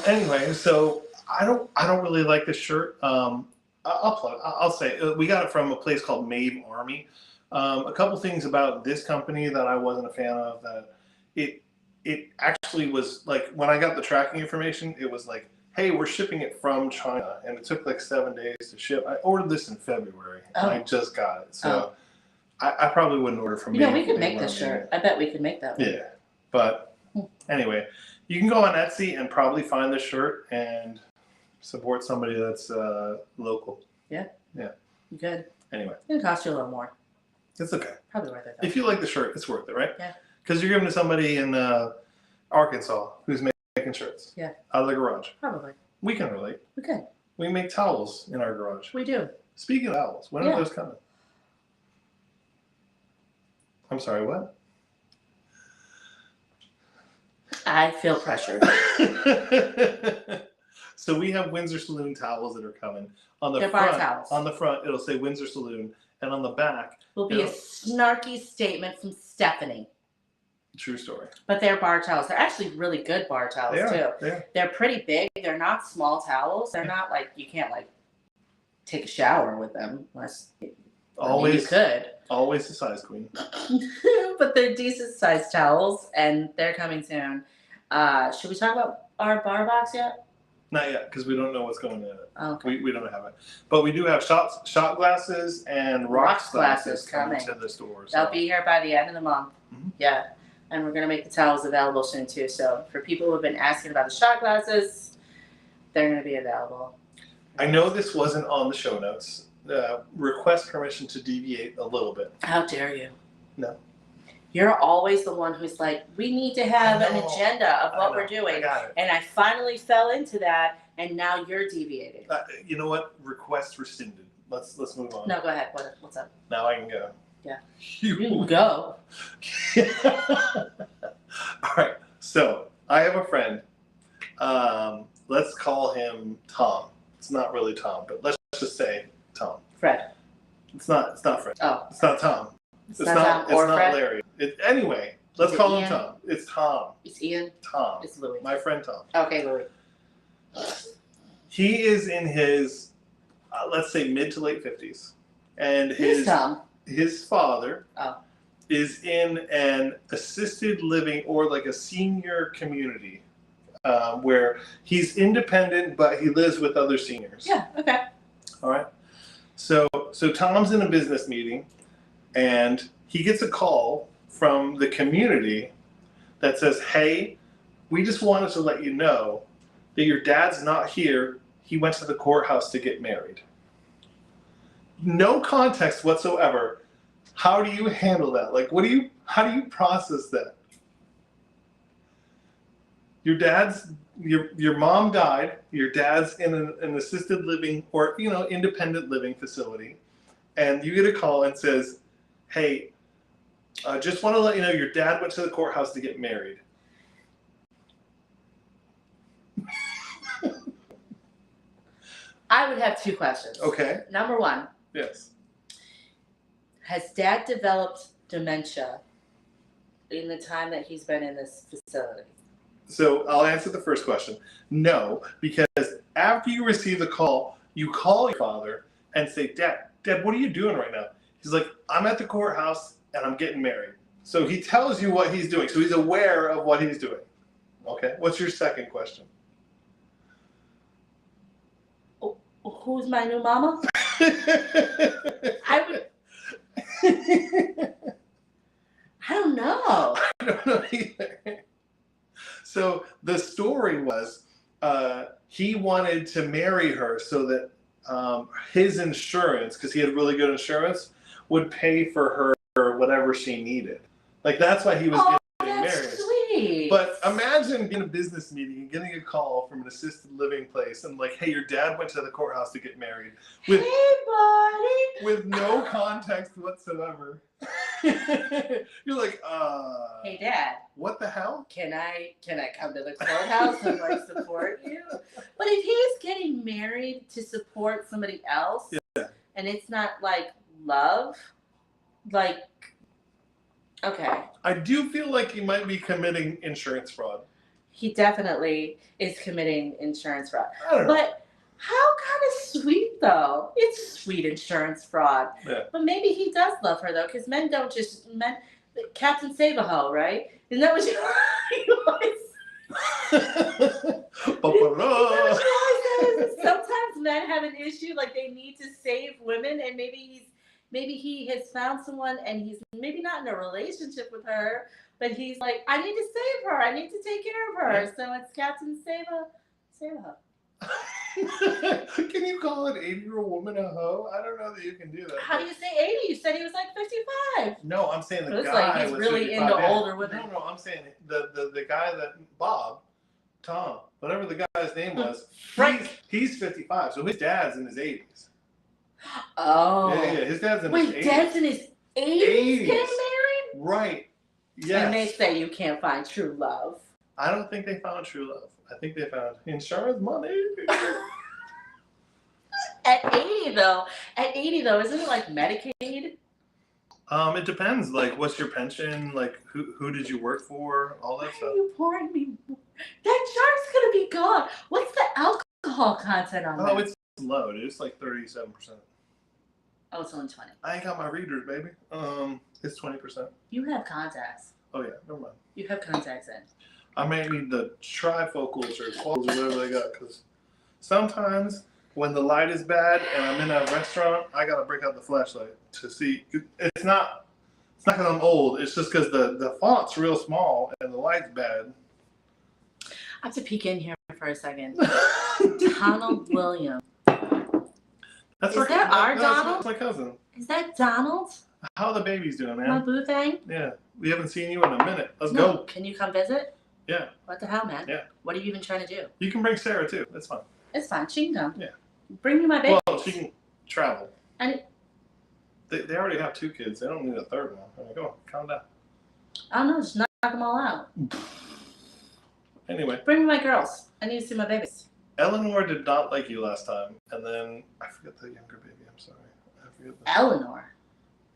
Anyway, so I don't really like this shirt. I'll say we got it from a place called Maeve Army. A couple things about this company that I wasn't a fan of. That it actually was like when I got the tracking information, it was like, hey, we're shipping it from China, and it took like 7 days to ship. I ordered this in February, and I just got it, so I probably wouldn't order from.
You know, we could make this shirt. I bet we could make that one.
Yeah, but anyway, you can go on Etsy and probably find this shirt and support somebody that's local.
Yeah.
Yeah.
Good.
Anyway.
It's gonna cost you a little more.
It's okay.
Probably worth it though.
If you like the shirt, it's worth it, right?
Yeah.
Because you're giving it to somebody in Arkansas who's making shirts.
Yeah.
Out of the garage.
Probably.
We can relate.
We could.
We make towels in our garage.
We do.
Speaking of towels, when are those coming? I'm sorry, what?
I feel pressured.
So we have Windsor Saloon towels that are coming. On the
They're bar
front,
towels.
on the front, it'll say Windsor Saloon, and on the back,
Will be a snarky statement from Stephanie.
true story.
But they're bar towels. They're actually really good bar towels too. They're pretty big. They're not small towels. They're not like you can't like take a shower with them unless
Always
you could.
Always the size queen.
But they're decent sized towels and they're coming soon. Should we talk about our bar box yet?
Not yet, because we don't know what's going in it.
Okay.
We don't have it. But we do have shot glasses and rocks glasses coming to the store. So.
They'll be here by the end of the month.
Mm-hmm.
Yeah. And we're going to make the towels available soon, too. So for people who have been asking about the shot glasses, they're going to be available.
I know this wasn't on the show notes. Request permission to deviate a little bit.
How dare you?
No.
You're always the one who's like, we need to have an agenda of what we're doing.
I got it.
And I finally fell into that, and now you're deviating.
You know what? Request rescinded. Let's move on.
No, go ahead. What's up?
Now I can go.
Yeah.
You
can go.
All right. So I have a friend. Let's call him Tom. It's not really Tom, but let's just say Tom.
Fred.
It's not Fred.
Oh.
It's not Tom.
It's not
Fred. Larry. Anyway, let's call him
Ian?
Tom. It's Tom.
It's Ian.
Tom.
It's Louis.
My friend Tom.
Okay, Louis.
He is in his, let's say, mid to late 50s. And
Who's Tom?
His father
Oh.
is in an assisted living or like a senior community where he's independent, but he lives with other seniors.
Yeah, okay.
All right. So Tom's in a business meeting, and he gets a call from the community that says, hey, we just wanted to let you know that your dad's not here. He went to the courthouse to get married. No context whatsoever. How do you handle that? Like, how do you process that? Your mom died. Your dad's in an assisted living or, independent living facility. And you get a call and says, hey, just want to let you know your dad went to the courthouse to get married.
I would have two questions.
Okay.
Number one.
Yes.
Has Dad developed dementia in the time that he's been in this facility?
So I'll answer the first question. No, because after you receive the call, you call your father and say, Dad, what are you doing right now? He's like, I'm at the courthouse and I'm getting married. So he tells you what he's doing. So he's aware of what he's doing. Okay. What's your second question?
Who's my new mama? I would. I don't know.
I don't know either. So the story was he wanted to marry her so that his insurance, because he had really good insurance, would pay for her whatever she needed. Like, that's why he was getting married.
Sweet.
But imagine being in a business meeting and getting a call from an assisted living place and like, hey, your dad went to the courthouse to get married.
Hey, buddy.
With no context whatsoever. You're like,
hey, Dad.
What the hell?
Can I come to the courthouse and like support you? But if he's getting married to support somebody else,
yeah,
and it's not like love, like, okay. I
do feel like he might be committing insurance fraud.
He definitely is committing insurance fraud.
I don't know.
But how kind of sweet, though. It's sweet insurance fraud.
Yeah.
But maybe he does love her, though, because men don't just... Captain Save-A-Ho, right? Isn't that what you always... Sometimes men have an issue, like they need to save women, and maybe he has found someone, and he's maybe not in a relationship with her, but he's like, I need to save her. I need to take care of her. Yeah. So it's Captain Save-A-Ho.
Can you call an 80-year-old woman a hoe? I don't know that you can do that.
How do you say 80? You said he was like 55.
No, I'm saying the guy
like he's
was
really
55.
into older women.
No, I'm saying the guy that Tom, whatever the guy's name was, he's 55. So his dad's in his 80s.
Oh.
Yeah, his dad's in his 80s.
Wait, dad's in his 80s getting married?
Right. Yes.
And they say you can't find true love.
I don't think they found true love. I think they found insurance money.
At 80 though, isn't it like Medicaid?
It depends. Like, what's your pension? Like, who did you work for? All that stuff.
Why are you pouring me? That jar's gonna be gone. What's the alcohol content on that?
Oh, it's low, dude. It's like 37%.
Oh, it's only 20.
I ain't got my readers, baby. It's 20%.
You have contacts.
Oh yeah, never mind.
You have contacts in.
I may need the trifocals or quals or whatever they got, because Sometimes when the light is bad and I'm in a restaurant, I gotta break out the flashlight to see. It's not because I'm old. It's just because the font's real small and the light's bad.
I have to peek in here for a second. Donald Williams.
That's
Is that our Donald?
That's my cousin.
Is that Donald?
How are the babies doing, man?
My boo thing?
Yeah. We haven't seen you in a minute. Let's
No.
go.
Can you come visit?
Yeah.
What the hell, man?
Yeah.
What are you even trying to do?
You can bring Sarah too. That's fine.
It's fine. She can come.
Yeah.
Bring me my baby.
Well, she can travel.
And
They already have 2 kids. They don't need a third one. I mean, go on, calm down.
I don't know. Just knock them all out.
Anyway.
Bring me my girls. I need to see my babies.
Eleanor did not like you last time, and then I forget the younger baby. I'm sorry. I forget the.
Eleanor.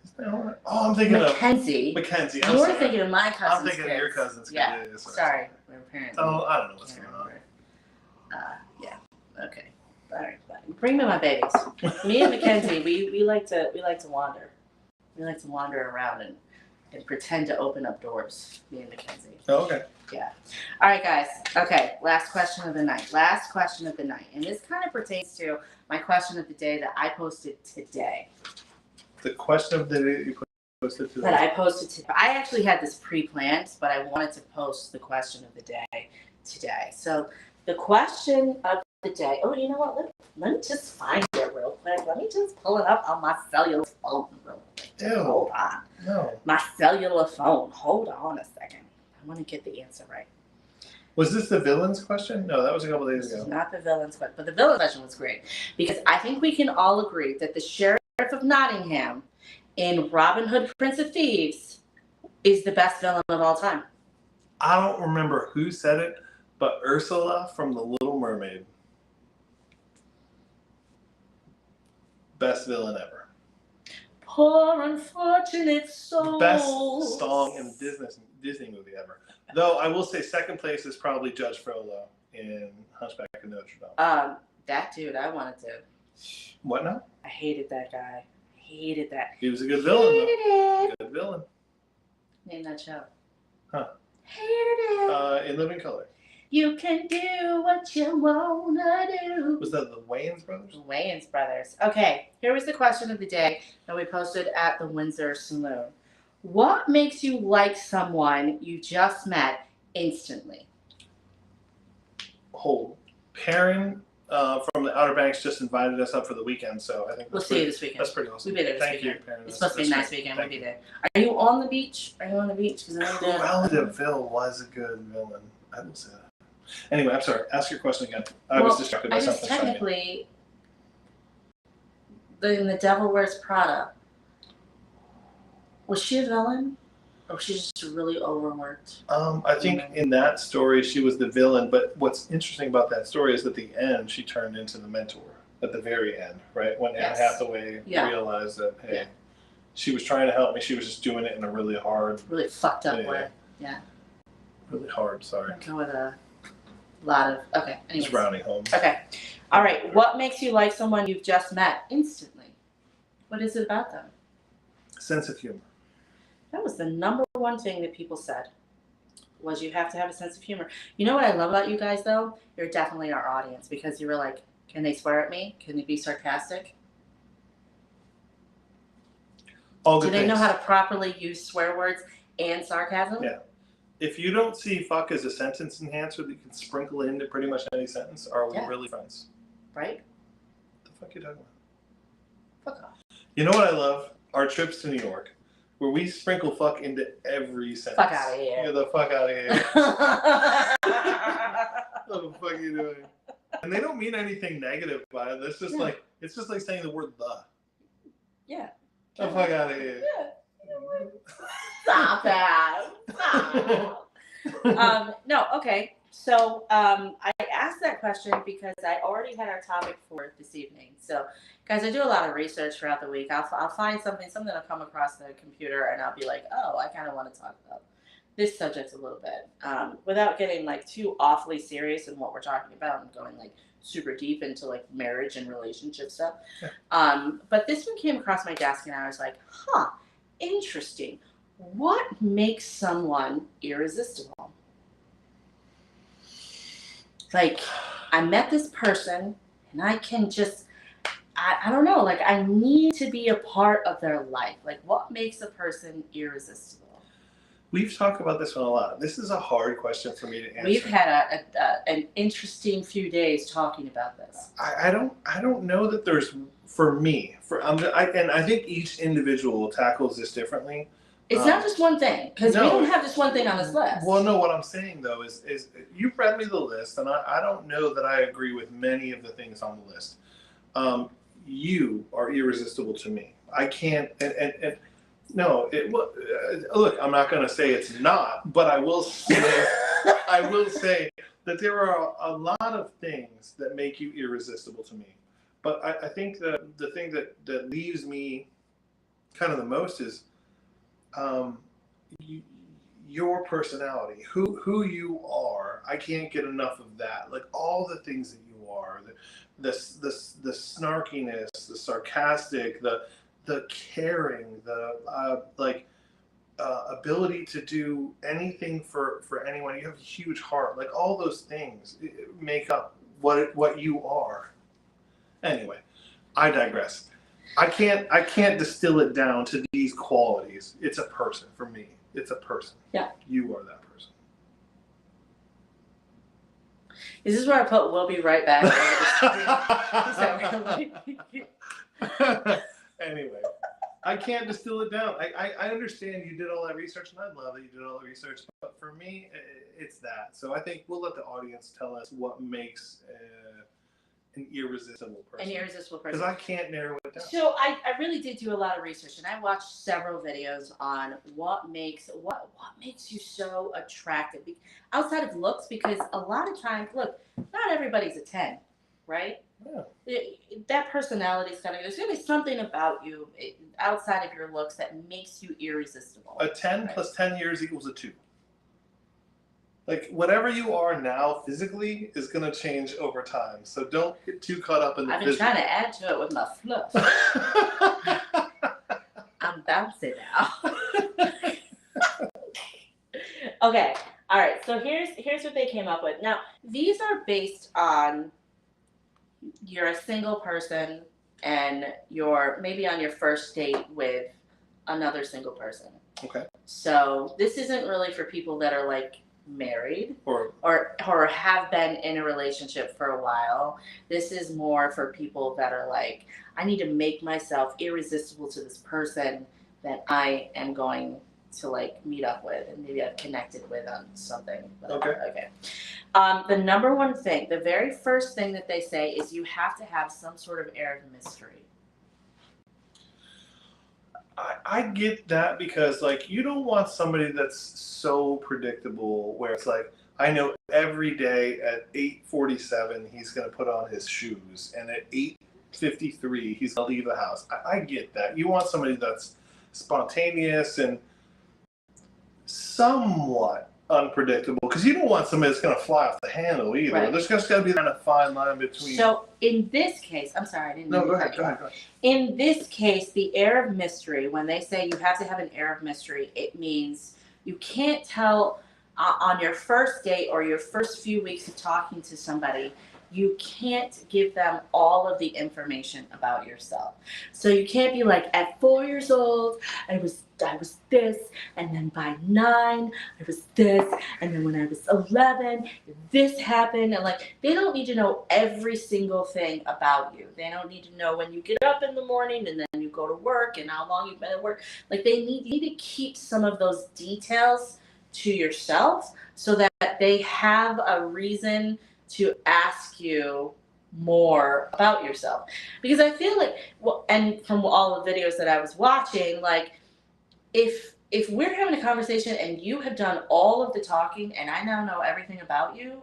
Is that Eleanor? Oh, I'm thinking
Mackenzie.
of Mackenzie.
You were thinking of my cousin's
I'm thinking
kids.
of your cousin's kids.
Yeah. Sorry. We're parents.
Oh, I don't know what's going on.
Yeah. Okay. All right. Fine. Bring me my babies. Me and Mackenzie, we like to wander. We like to wander around and pretend to open up doors. Me and Mackenzie.
Oh, okay.
Yeah. All right, guys. Okay. Last question of the night. Last question of the night, and this kind of pertains to my question of the day that I posted today.
The question of the day that you posted today.
That I posted today. I actually had this pre-planned, but I wanted to post the question of the day today. So the question of the day. Oh, you know what? Let me just find it real quick. Let me just pull it up on my cellular phone real quick.
Ew.
Hold on.
No.
My cellular phone. Hold on a second. I want to get the answer right.
Was this the villain's question? No, that was a couple days
This
ago.
is not the villain's question, but the villain's question was great because I think we can all agree that the Sheriff of Nottingham in Robin Hood, Prince of Thieves, is the best villain of all time.
I don't remember who said it, but Ursula from The Little Mermaid. Best villain ever.
Poor unfortunate souls.
Best song in Disney movie ever. Though I will say second place is probably Judge Frollo in Hunchback of Notre Dame.
That dude, I wanted to.
What now?
I hated that guy. Hated that.
He was a good villain.
Hated it.
Good villain.
Name that show.
Huh.
Hated it.
In Living Color.
You can do what you wanna do.
Was that the Wayans brothers?
Wayans Brothers. Okay, here was the question of the day that we posted at the Windsor Saloon. What makes you like someone you just met instantly?
Hold. Perrin from the Outer Banks just invited us up for the weekend, so I think
We'll see you this weekend.
That's pretty awesome.
We'll be there this
Thank
weekend.
you, Perrin.
It's supposed to be a nice weekend. We'll be there. Are you on the beach? Are you on the beach?
Cruella de Vil was a good villain. I will say that. Anyway, I'm sorry. Ask your question again. I was distracted by something.
Technically, in The Devil Wears Prada, was she a villain? Or was she just really overworked?
I think in that story she was the villain, but what's interesting about that story is at the end she turned into the mentor at the very end, right? When Anne Hathaway realized that, hey, she was trying to help me, she was just doing it in a really hard...
Really fucked up way. Yeah.
Really hard, sorry.
Go with a lot of... Okay, anyways.
Just rounding home.
Okay. All right. What makes you like someone you've just met instantly? What is it about them?
Sense of humor.
That was the number one thing that people said, was you have to have a sense of humor. You know what I love about you guys, though? You're definitely our audience, because you were like, can they swear at me? Can they be sarcastic?
All good
Do they
things.
know how to properly use swear words and sarcasm?
Yeah. If you don't see fuck as a sentence enhancer that you can sprinkle into pretty much any sentence, are we really friends?
Right?
What the fuck are you talking
about? Fuck off.
You know what I love? Our trips to New York, where we sprinkle fuck into every sentence.
Fuck out of here.
Get the fuck out of here. What the fuck are you doing? And they don't mean anything negative by it. It's just like saying the word the.
Yeah.
The fuck out of here.
Yeah. You know what? Stop that. Stop. No, okay. So I asked that question because I already had our topic for this evening. So, guys, I do a lot of research throughout the week. I'll find something will come across the computer, and I'll be like, oh, I kind of want to talk about this subject a little bit, without getting like too awfully serious in what we're talking about and going like super deep into like marriage and relationship stuff. Yeah. But this one came across my desk, and I was like, huh, interesting. What makes someone irresistible? Like, I met this person and I can just, I don't know, like I need to be a part of their life. Like what makes a person irresistible?
We've talked about this one a lot. This is a hard question for me to answer.
We've had an interesting few days talking about this.
I don't know that there's, for me, and I think each individual tackles this differently.
It's not just one thing, because we don't have just one thing on this list.
Well, no, what I'm saying though is you've read me the list, and I don't know that I agree with many of the things on the list. You are irresistible to me. I can't, and no, look, I'm not going to say it's not, but I will say, that there are a lot of things that make you irresistible to me. But I think that the thing that leaves me kind of the most is your personality, who you are. I can't get enough of that. Like all the things that you are, the snarkiness, the sarcastic, the caring, the ability to do anything for anyone. You have a huge heart. Like all those things make up what you are. Anyway, I digress. I can't distill it down to these qualities. It's a person for me. It's a person.
Yeah.
You are that person.
Is this where I put "we'll be right back"? Is that really?
Anyway, I can't distill it down. I understand you did all that research, and I love that you did all the research. But for me, it's that. So I think we'll let the audience tell us what makes an irresistible person.
An irresistible person.
Because I can't narrow it down.
So I really did do a lot of research, and I watched several videos on what makes you so attractive outside of looks. Because a lot of times, look, not everybody's a 10, right?
Yeah.
That personality is kind of, there's going to be something about you outside of your looks that makes you irresistible.
A 10 plus 10 years equals a 2. Like whatever you are now physically is going to change over time. So don't get too caught up in the
I've been trying to add to it with my fluff. I'm bouncing now. Okay. All right. So here's what they came up with. Now, these are based on you're a single person and you're maybe on your first date with another single person.
Okay.
So this isn't really for people that are like married or have been in a relationship for a while. This is more for people that are like, I need to make myself irresistible to this person that I am going to like meet up with and maybe I've connected with on something. Okay. The number one thing, the very first thing that they say is you have to have some sort of air of mystery.
I get that because like you don't want somebody that's so predictable where it's like I know every day at 8:47 he's going to put on his shoes and at 8:53 he's going to leave the house. I get that. You want somebody that's spontaneous and somewhat unpredictable because you don't want somebody that's going to fly off the handle either. Right. There's just got to be kind of fine line between.
So in this case, I'm sorry, I didn't.
No, go ahead.
In this case, the air of mystery, when they say you have to have an air of mystery, it means you can't tell on your first date or your first few weeks of talking to somebody, you can't give them all of the information about yourself. So you can't be like, at 4 years old, I was this, and then by 9, I was this, and then when I was 11, this happened. And like, they don't need to know every single thing about you. They don't need to know when you get up in the morning and then you go to work and how long you've been at work. Like you need to keep some of those details to yourself so that they have a reason to ask you more about yourself. Because I feel like, well, and from all the videos that I was watching, like if we're having a conversation and you have done all of the talking and I now know everything about you,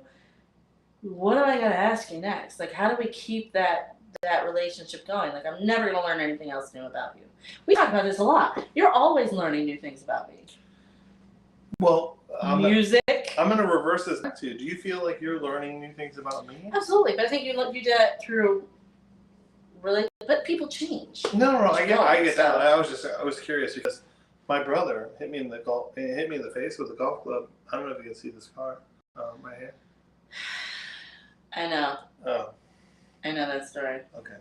what am I going to ask you next? Like, how do we keep that relationship going? Like, I'm never going to learn anything else new about you. We talk about this a lot. You're always learning new things about me.
Well,
music.
I'm going to reverse this back to you. Do you feel like you're learning new things about me?
Absolutely, but I think you did that through but people change.
No, I get that. I was curious because my brother hit me in the face with a golf club. I don't know if you can see the scar right here.
I know.
Oh,
I know that story.
okay.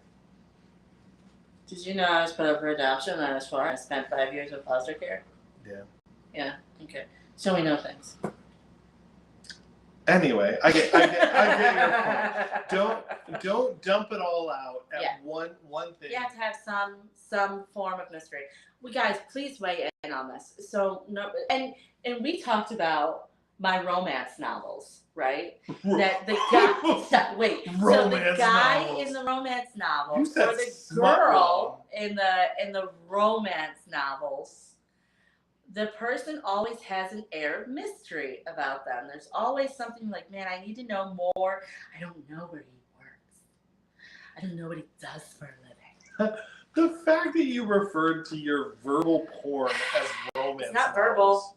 Did you know I was put up for adoption when I was 4? I spent 5 years in foster care.
Yeah.
Yeah. Okay. So we know things.
Anyway, I get your point. Don't dump it all out at one thing.
You have to have some form of mystery. We guys, please weigh in on this. So no, and we talked about my romance novels, right? That the guy wait, so the guy
novels.
in the romance novel
You
or
said
the
smut
girl in the romance novels. The person always has an air of mystery about them. There's always something like, man, I need to know more. I don't know where he works. I don't know what he does for a living.
The fact that you referred to your verbal porn as romance
It's not
novels.
verbal.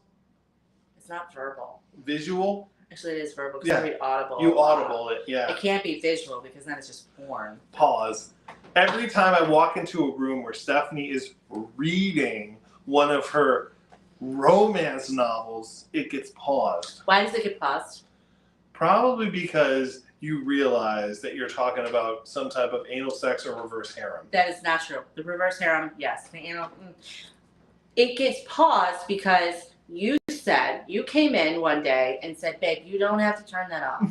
It's not verbal.
Visual?
Actually, it is verbal because I read audible.
You audible it, yeah.
It can't be visual because then it's just porn.
Pause. Every time I walk into a room where Stephanie is reading one of her romance novels, it gets paused.
Why does it get paused?
Probably because you realize that you're talking about some type of anal sex or reverse harem.
That is not true. The reverse harem, yes. The anal, it gets paused because you came in one day and said, babe, you don't have to turn that off.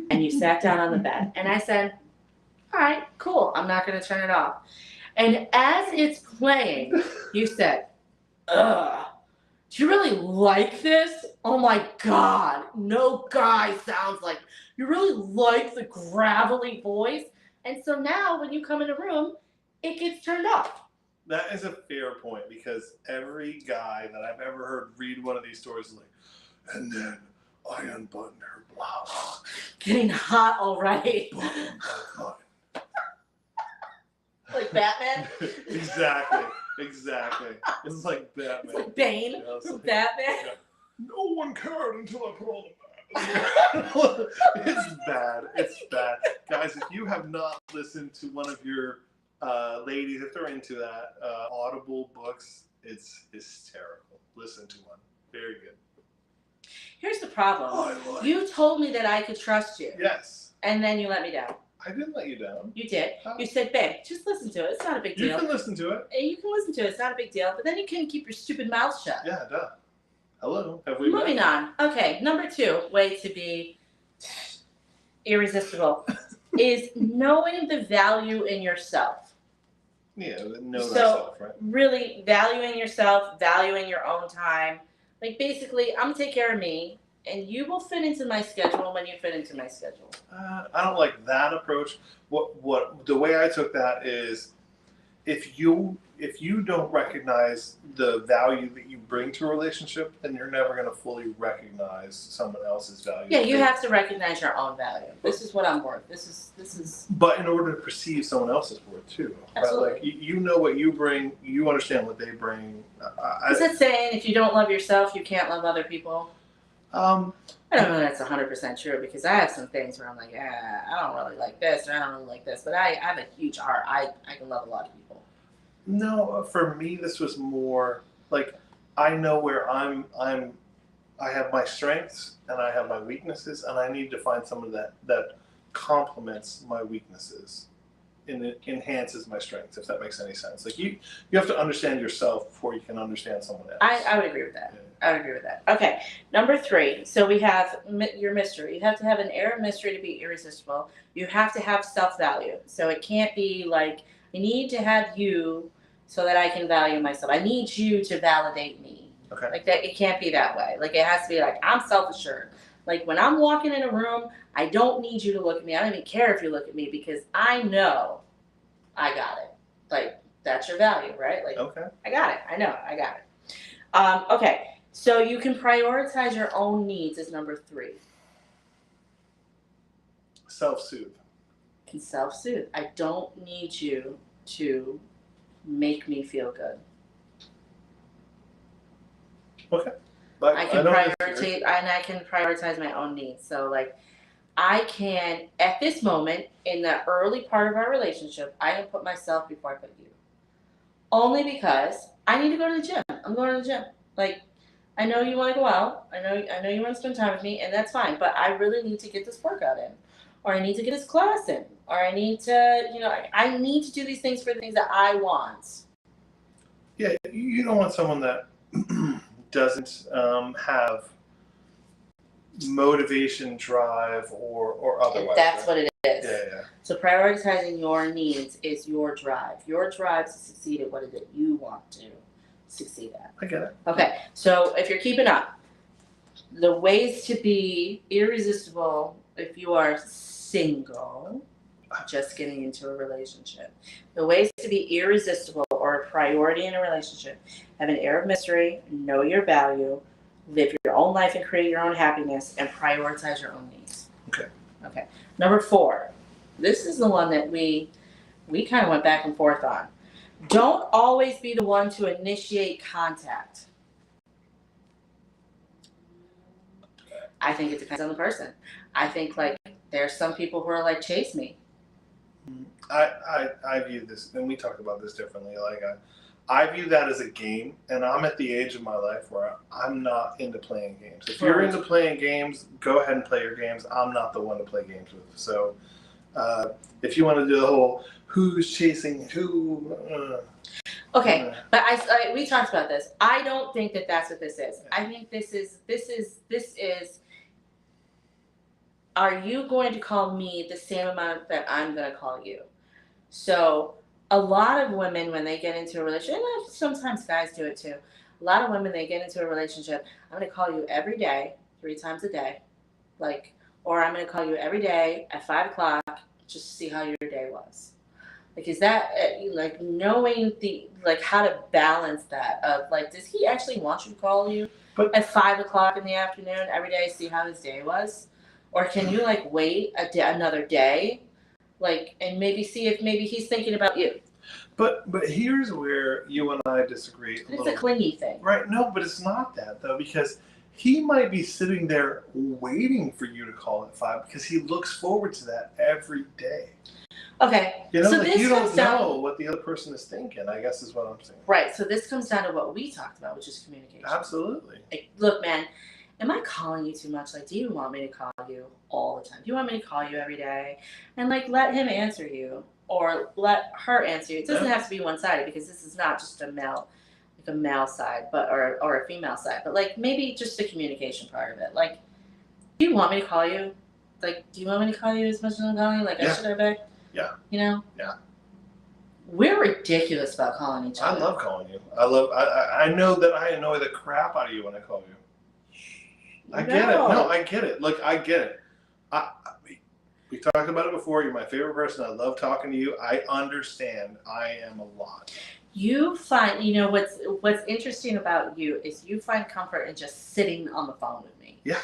And you sat down on the bed. And I said, all right, cool. I'm not going to turn it off. And as it's playing, you said, ugh. Do you really like this? Oh my God. No guy sounds like you really like the gravelly voice. And so now when you come in a room, it gets turned off.
That is a fair point because every guy that I've ever heard read one of these stories is like, and then I unbuttoned her blouse.
Getting hot already.
Button.
Like Batman?
Exactly. It's like Batman.
It's like Bane from Batman.
Yeah. No one cared until I put on the mask. It's bad. Guys, if you have not listened to one of your ladies, if they're into that, Audible books, it's hysterical. Listen to one. Very good.
Here's the problem. You told me that I could trust you.
Yes.
And then you let me down.
I didn't let you down.
You did. You said, babe, just listen to it. It's not a big deal.
You can listen to it.
You can listen to it. It's not a big deal. But then you can keep your stupid mouth shut.
Yeah, duh. Hello. Have we
Moving on. Okay, number 2, way to be irresistible is knowing the value in yourself.
Yeah, know thyself, right?
Really valuing yourself, valuing your own time. Like basically, I'm gonna take care of me, and you will fit into my schedule when you fit into my schedule.
I don't like that approach. What the way I took that is, if you don't recognize the value that you bring to a relationship, then you're never going to fully recognize someone else's value.
Yeah, you have to recognize your own value. This is what I'm worth. This is.
But in order to perceive someone else's worth too,
Absolutely.
Right? Like you know what you bring, you understand what they bring.
Is it saying if you don't love yourself, you can't love other people? I don't know that's 100% true because I have some things where I'm like, I don't really like this or I don't really like this, but I have a huge heart. I can love a lot of people.
No, for me, this was more like I know where I have my strengths and I have my weaknesses, and I need to find someone that complements my weaknesses and it enhances my strengths, if that makes any sense. Like you have to understand yourself before you can understand someone else.
I would agree with that. I would agree with that. Okay, number 3. So we have your mystery. You have to have an air of mystery to be irresistible. You have to have self-value. So it can't be like, I need to have you so that I can value myself. I need you to validate me.
Okay.
Like that, it can't be that way. Like it has to be like, I'm self-assured. Like when I'm walking in a room, I don't need you to look at me. I don't even care if you look at me because I know I got it. Like that's your value, right? Like
okay.
I got it. I know I got it. Okay. So you can prioritize your own needs as number 3.
Self-soothe.
Can self-soothe. I don't need you to make me feel good.
Okay.
I can prioritize my own needs. So like I can, at this moment, in the early part of our relationship, I can put myself before I put you. Only because I need to go to the gym. I'm going to the gym. Like, I know you want to go out. I know you want to spend time with me, and that's fine. But I really need to get this workout in. or I need to get this class in, or I need to, I need to do these things for the things that I want.
Yeah, you don't want someone that doesn't have motivation, drive, or otherwise.
And that's what it is.
Yeah.
So prioritizing your needs is your drive. Your drive to succeed at what is it you want to succeed at.
I get it.
Okay, so if you're keeping up, the ways to be irresistible if you are single, just getting into a relationship. The ways to be irresistible or a priority in a relationship: have an air of mystery, know your value, live your own life and create your own happiness, and prioritize your own needs. Okay. Number 4. This is the one that we kind of went back and forth on. Don't always be the one to initiate contact. I think it depends on the person. I think there's some people who are like, chase me.
I view this, and we talked about this differently. I view that as a game, and I'm at the age of my life where I'm not into playing games. If you're into playing games, go ahead and play your games. I'm not the one to play games with. So if you want to do the whole who's chasing who.
Okay, but we talked about this. I don't think that that's what this is. I think this is. Are you going to call me the same amount that I'm going to call you? So a lot of women, when they get into a relationship, and sometimes guys do it too. A lot of women, they get into a relationship. I'm going to call you every day, 3 times a day, or I'm going to call you every day at 5 o'clock just to see how your day was. Is that knowing how to balance that of does he actually want you to call you at 5 o'clock in the afternoon every day, see how his day was? Or can you wait another day, and maybe see if maybe he's thinking about you?
But here's where you and I disagree.
It's a clingy thing,
right? No, but it's not that though, because he might be sitting there waiting for you to call at 5 because he looks forward to that every day.
Okay,
so this you don't know what the other person is thinking, I guess is what I'm saying.
Right. So this comes down to what we talked about, which is communication.
Absolutely.
Look, man. Am I calling you too much? Do you want me to call you all the time? Do you want me to call you every day? And let him answer you, or let her answer you. It doesn't have to be one-sided, because this is not just a male side, but or a female side. But maybe just the communication part of it. Do you want me to call you? Do you want me to call you as much as I'm calling you? I should have back.
Yeah.
Yeah. We're ridiculous about calling each other.
I love calling you. I know that I annoy the crap out of you when I call you. I get it. No, I get it. Look, I get it. We talked about it before. You're my favorite person. I love talking to you. I understand. I am a lot.
You find, what's interesting about you is you find comfort in just sitting on the phone with me.
Yeah.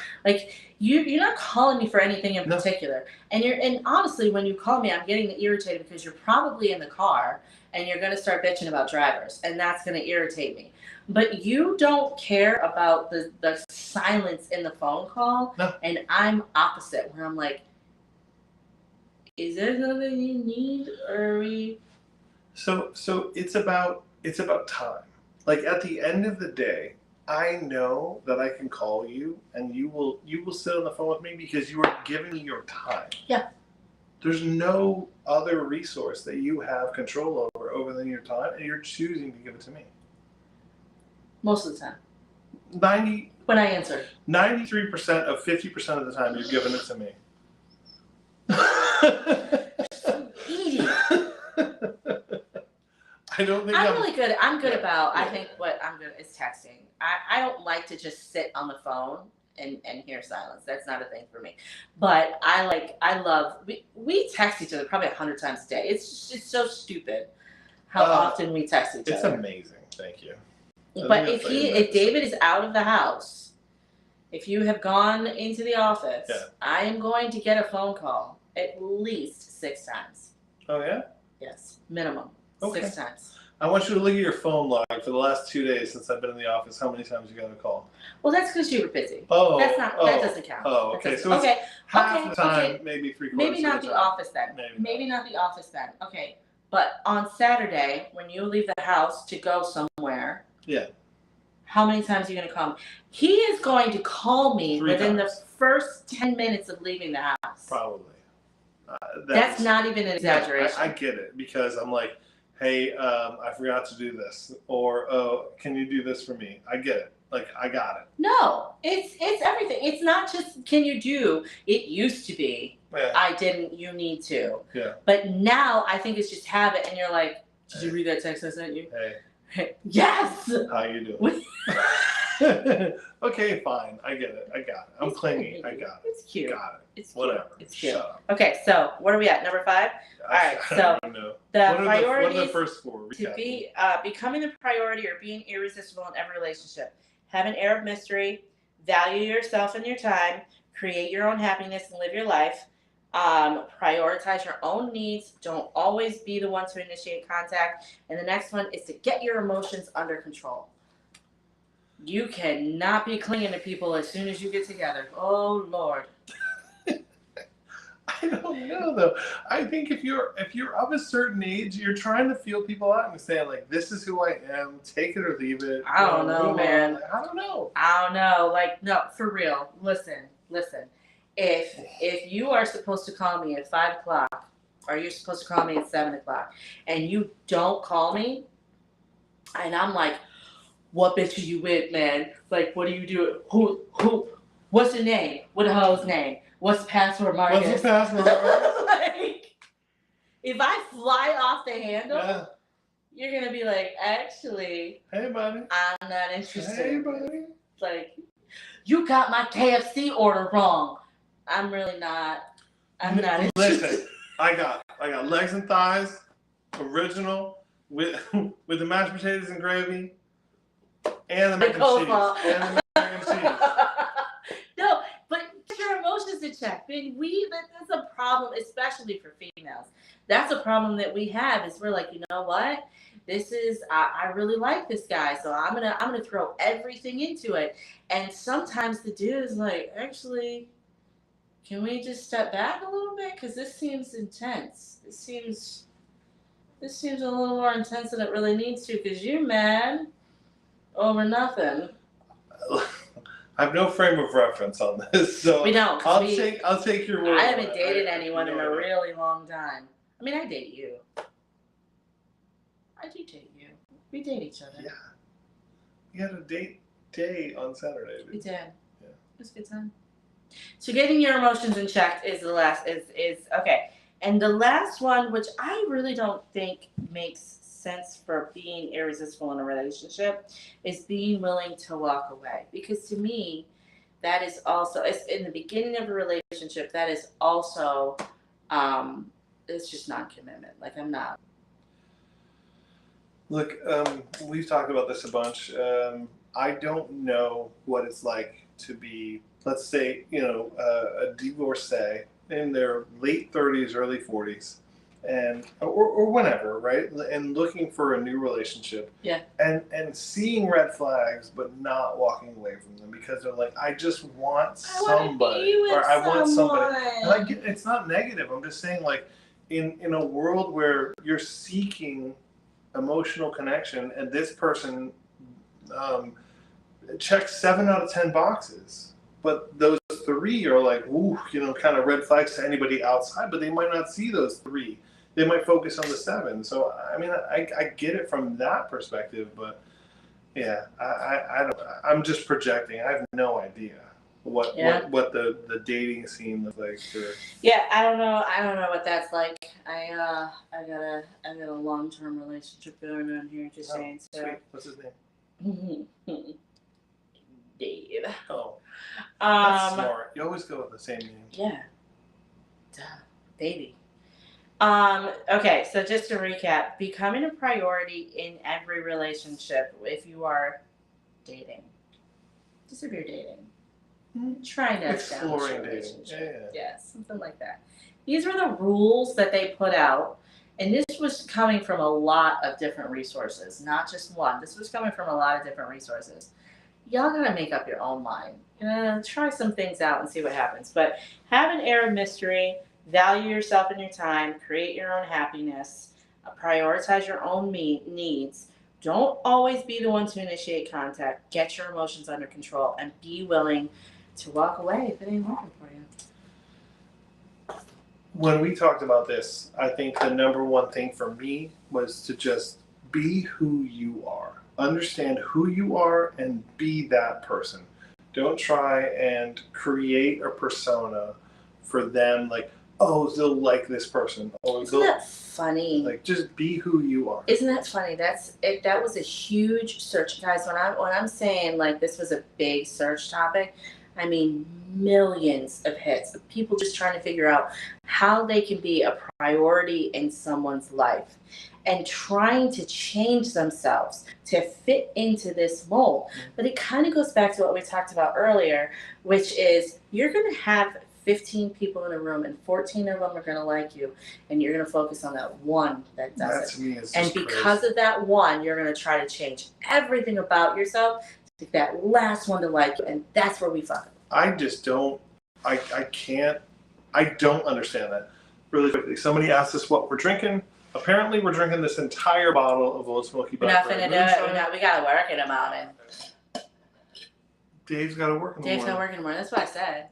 You're not calling me for anything in particular. And honestly, when you call me, I'm getting irritated because you're probably in the car and you're going to start bitching about drivers, and that's going to irritate me. But you don't care about the silence in the phone call.
No.
And I'm opposite, where I'm is there something you need, or are we?
So it's about time. At the end of the day, I know that I can call you and you will sit on the phone with me because you are giving me your time.
Yeah.
There's no other resource that you have control over than your time, and you're choosing to give it to me.
Most of the time.
90.
When I answer.
93% of 50% of the time, you're giving it to me. I don't think
I'm really good. I'm good about. I think what I'm good is texting. I don't like to just sit on the phone and hear silence. That's not a thing for me. But I love. We text each other probably 100 times a day. It's so stupid how often we text each other.
It's amazing. Thank you.
But if David is out of the house, if you have gone into the office, I am going to get a phone call at least 6 times.
Oh yeah?
Yes, minimum.
Okay.
6 times.
I want you to look at your phone log for the last 2 days since I've been in the office. How many times you got a call?
Well, that's because you were busy.
Oh,
that doesn't count.
Oh, okay. So it's half the time, maybe 3/4 of the time.
Maybe not the office then. Maybe not the office then. Okay, but on Saturday when you leave the house to go somewhere.
Yeah.
How many times are you going to call me? He is going to call me within the first 10 minutes of leaving the house.
Probably.
That's not even an exaggeration.
I get it, because I'm like, hey, I forgot to do this, or oh, can you do this for me? I get it. Like, I got it.
No, it's everything. It's not just can you do. It used to be I didn't. You need to.
Yeah.
But now I think it's just habit, and you're like, did you read that text I sent you?
Hey.
Yes.
How you doing? Okay, fine. I get it. I got it. I'm clingy. I got it.
It's cute.
Got it.
It's cute.
Whatever.
It's cute.
Shut up.
Okay, so what are we at? Number 5? All right, so the priorities
what are the first 4?
to be becoming the priority or being irresistible in every relationship. Have an air of mystery. Value yourself and your time. Create your own happiness and live your life. Prioritize your own needs. Don't always be the one to initiate contact. And the next one is to get your emotions under control. You cannot be clinging to people as soon as you get together. Oh Lord.
I don't know though. I think if you're of a certain age, you're trying to feel people out and saying like, "This is who I am. Take it or leave it."
I don't know, man.
I don't know.
I don't know. Like, no, for real. Listen. If you are supposed to call me at 5:00, or you're supposed to call me at 7:00, and you don't call me, and I'm like, what bitch are you with, man? Like, what do you do? Who? What's the name? What the hoe's name? What's the password, Marcus?
What's the password?
Like, if I fly off the handle, you're gonna be like, actually,
hey, buddy,
I'm not interested.
Hey, buddy.
Like, you got my KFC order wrong. I'm really not. I'm not interested.
Listen, I got legs and thighs, original, with the mashed potatoes and gravy, and the mac and cheese.
No, but get your emotions in check. That's a problem, especially for females. That's a problem that we have. Is we're like, you know what? I really like this guy, so I'm gonna throw everything into it. And sometimes the dude is like, actually, can we just step back a little bit? Because this seems intense. This seems a little more intense than it really needs to. Because you mad over nothing.
I have no frame of reference on this, so
we don't.
I'll take your word.
I haven't dated anyone in a really long time. I mean, I date you. I do date you. We date each other.
Yeah. We had a date day on Saturday.
We did.
Yeah.
It was a good time. So getting your emotions in check is the last is okay. And the last one, which I really don't think makes sense for being irresistible in a relationship, is being willing to walk away. Because to me, that is also, it's in the beginning of a relationship, that is also it's just non-commitment. Like, I'm not.
Look, we've talked about this a bunch. I don't know what it's like to be, let's say, a divorcee in their late 30s, early 40s, and or whenever, right? And looking for a new relationship.
Yeah.
And seeing red flags, but not walking away from them because they're like, I just want somebody, want somebody. And it's not negative. I'm just saying, like, in a world where you're seeking emotional connection, and this person checks 7 out of 10 boxes, but those 3 are like, ooh, kind of red flags to anybody outside, but they might not see those 3. They might focus on the 7. So I mean, I get it from that perspective, but yeah, I don't. I'm just projecting. I have no idea what the dating scene looks like for.
Yeah, I don't know what that's like. I got a long-term relationship going on here. Just saying. So.
Sweet. What's his name?
Dave.
Oh, that's smart. You always go with the same name.
Yeah. Duh, baby. Okay, so just to recap, becoming a priority in every relationship if you are dating. Just if you're dating. Trying to establish a relationship. Yeah, something like that. These were the rules that they put out, and this was coming from a lot of different resources, not just one. This was coming from a lot of different resources. Y'all gotta make up your own mind. Try some things out and see what happens. But have an air of mystery, value yourself and your time, create your own happiness, prioritize your own needs. Don't always be the one to initiate contact. Get your emotions under control and be willing to walk away if it ain't working for you.
when we talked about this, I think the number one thing for me was to just be who you are. Understand who you are and be that person. Don't try and create a persona for them like, oh, they'll like this person. Or
Isn't that funny?
Like, just be who you are.
Isn't that funny? That's it. That was a huge search, guys. When I'm saying like this was a big search topic, I mean millions of hits. People just trying to figure out how they can be a priority in someone's life, and trying to change themselves to fit into this mold. But it kind of goes back to what we talked about earlier, which is you're going to have 15 people in a room and 14 of them are going to like you, and you're going to focus on that one that doesn't.
That to me is
and
just
because
crazy.
of that one, you're going to try to change everything about yourself to get that last one to like you, and that's where we fuck up.
I just don't, I can't, I don't understand that. Really quickly, somebody asked us what we're drinking. Apparently we're drinking this entire bottle of Old Smoky
We're not
BlackBerry
finna do it.
moonshine.
We got to work in the morning.
Dave's got to work in the
Dave's
morning.
not working tomorrow. That's what I said.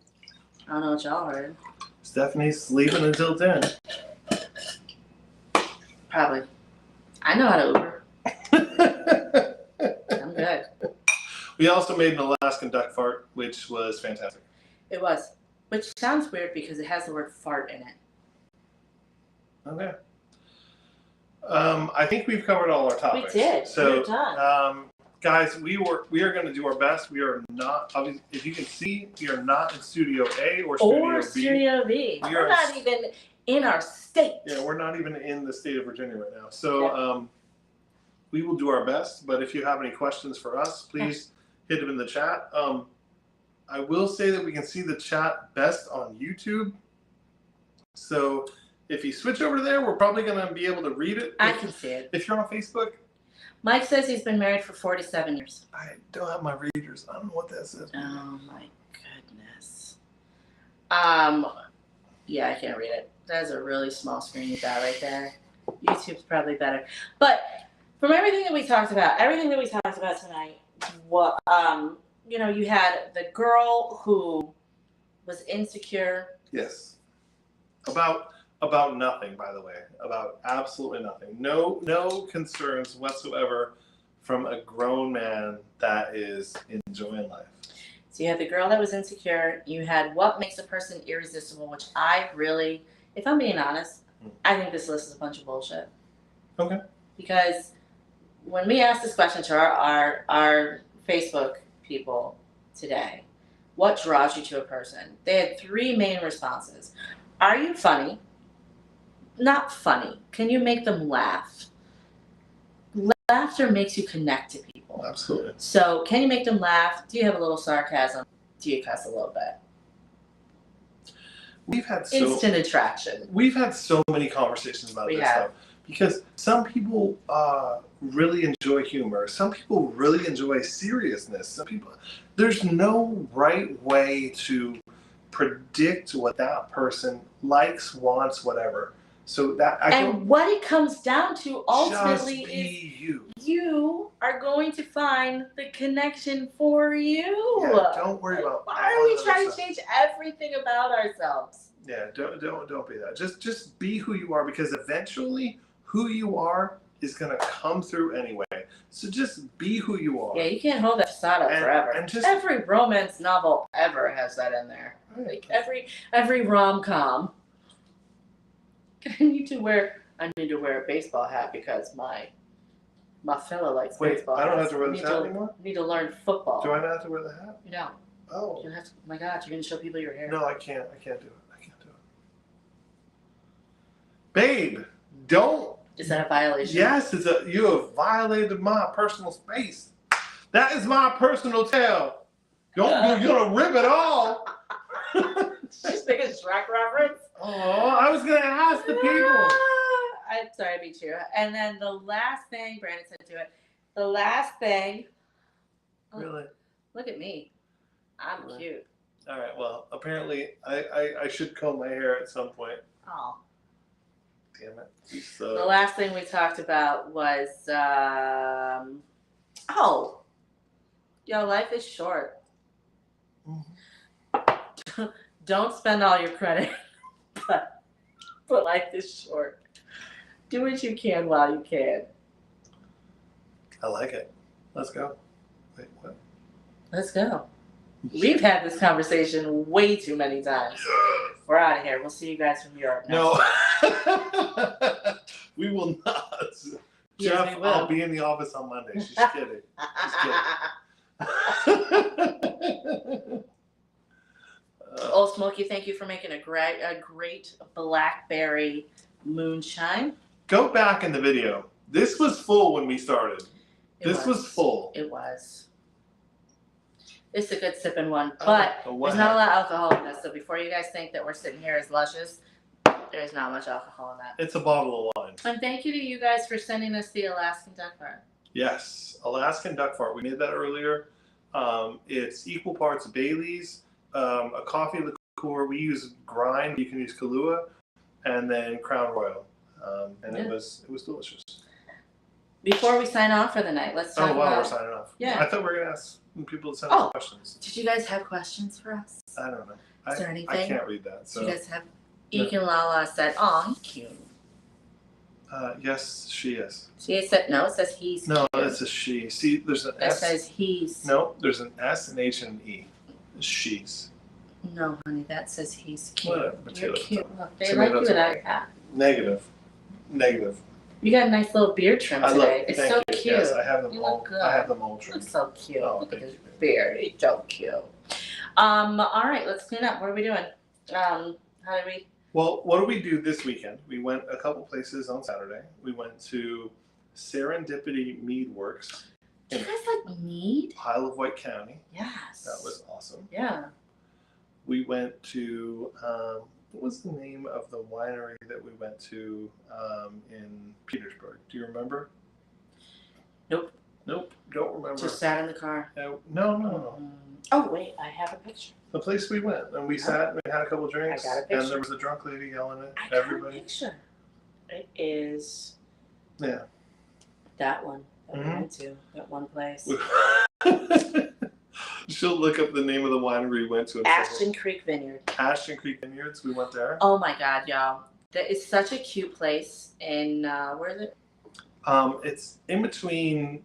I don't know what y'all heard.
Stephanie's sleeping until 10.
Probably. I know how to Uber. I'm good.
We also made an Alaskan duck fart, which was fantastic.
It was. Which sounds weird because it has the word fart in it.
Okay. I think we've covered all our topics.
We did.
So,
We're done.
guys, we are going to do our best. We are not, obviously, if you can see, we are not in Studio A or
Studio B. We're not even in our state.
Yeah, we're not even in the state of Virginia right now. So we will do our best. But if you have any questions for us, please hit them in the chat. I will say that we can see the chat best on YouTube. So if you switch over there, we're probably going to be able to read it.
I can see it.
If you're on Facebook.
Mike says he's been married for 47 years.
I don't have my readers. I don't know what that says.
Oh my goodness. Yeah, I can't read it. That's a really small screen you got right there. YouTube's probably better. But from everything that we talked about tonight, what you had the girl who was insecure.
Yes. About nothing, by the way. About absolutely nothing. No concerns whatsoever from a grown man that is enjoying life.
So you had the girl that was insecure. You had what makes a person irresistible, which I really, if I'm being honest, I think this list is a bunch of bullshit.
Okay.
Because when we asked this question to our Facebook people today, what draws you to a person? They had 3 main responses. Are you funny? Not funny. Can you make them laugh? Laughter makes you connect to people.
Absolutely.
So can you make them laugh? Do you have a little sarcasm? Do you cuss a little bit?
We've had
instant attraction.
We've had so many conversations about this stuff. Because some people really enjoy humor. Some people really enjoy seriousness. Some people, there's no right way to predict what that person likes, wants, whatever. So that
what it comes down to ultimately
is
you are going to find the connection for you.
Yeah, don't worry about.
Why are we trying to change everything about ourselves?
Yeah, don't be that. Just be who you are, because eventually who you are is gonna come through anyway. So just be who you are.
Yeah, you can't hold that facade up forever.
And just,
every romance novel ever has that in there.
Right.
Like every rom-com. I need to wear a baseball hat because my fella likes baseball.
I don't have to wear this hat anymore?
I need to learn football.
Do I not have to wear the hat?
You don't.
Oh.
You have to, oh my God, you're going to show people your hair.
No, I can't. I can't do it. Babe, don't.
Is that a violation?
Yes, you have violated my personal space. That is my personal tail. You're gonna rip it all.
Just make a Shrek reference.
Oh, I was gonna ask the people.
I'm sorry, I beat you. And then the last thing, Brandon said to it. The last thing.
Really?
Look at me. I'm cute.
All right. Well, apparently I should comb my hair at some point.
Oh.
Damn it.
The last thing we talked about was, your life is short. Mm-hmm. Don't spend all your credit, but But life is short. Do what you can while you can.
I like it. Let's go. Wait, what?
Let's go. We've had this conversation way too many times. We're out of here. We'll see you guys from Europe next
No.
time.
We will not.
Yes,
Jeff,
we will.
I'll be in the office on Monday. She's kidding. She's kidding.
Oh, Smokey, thank you for making a great BlackBerry moonshine.
Go back in the video. This was full when we started. This was full.
It was. It's a good sipping one, but there's not a lot of alcohol in this. So before you guys think that we're sitting here as luscious, there's not much alcohol in that.
It's a bottle of wine.
And thank you to you guys for sending us the Alaskan duck fart.
Yes, Alaskan duck fart. We made that earlier. It's equal parts Bailey's, a coffee liqueur. We use Grind. You can use Kahlua, and then Crown Royal. And it was delicious.
Before we sign off for the night, let's talk about...
we're signing off.
Yeah.
I thought we were going to ask people to send us questions.
Did you guys have questions for us?
I don't know.
Is there anything?
I can't read that. So.
Did you guys have... Ekin Lala said, "Oh, he's cute."
Yes, she is.
She said, no, it says he's
No,
cute.
it's a she. See, there's an
It
S.
says he's...
No, there's an S, an H, and an E. She's.
No, honey, that says he's cute.
Whatever.
You're cute. Look, they
Tomato,
like you without
tomato.
your hat.
Negative.
You got a nice little beard trim today. It's so cute.
Yes, I have them
You
all.
look good.
I have them all
You
trimmed.
look so cute.
Oh,
Look at
thank
his
you.
beard. He's so cute. All right, let's clean up. What are we doing? How did we...
Well, what do we do this weekend? We went a couple places on Saturday. We went to Serendipity Mead Works
Do you guys like mead?
Isle of Wight County.
Yes.
That was awesome.
Yeah.
We went to, what was the name of the winery that we went to in Petersburg? Do you remember?
Nope.
Nope, don't remember.
Just sat in the car.
No.
Oh, wait, I have a picture.
The place we went, and we sat and we had a couple drinks,
I got a
and
picture.
there was a drunk lady yelling at
I got
everybody.
a picture. It is
Yeah.
that one that we
Mhm.
went to, that one place.
She'll look up the name of the winery we went to. and
Ashton Creek Vineyard.
Ashton Creek Vineyards. We went there.
Oh my God, y'all. That is such a cute place in, where is it?
It's in between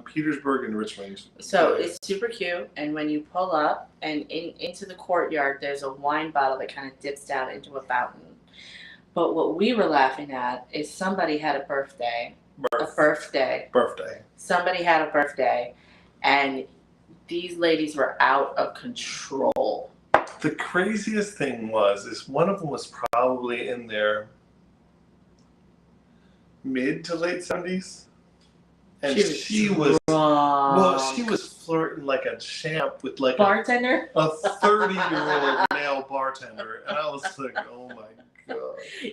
Petersburg and Richmond.
So it's super cute, and when you pull up and into the courtyard, there's a wine bottle that kind of dips down into a fountain. But what we were laughing at is somebody had a birthday.
Birthday.
Somebody had a birthday, and these ladies were out of control.
The craziest thing is one of them was probably in their mid to late 70s, and she was flirting like a champ with like
bartender,
a 30-year-old male bartender, and I was like, oh my god.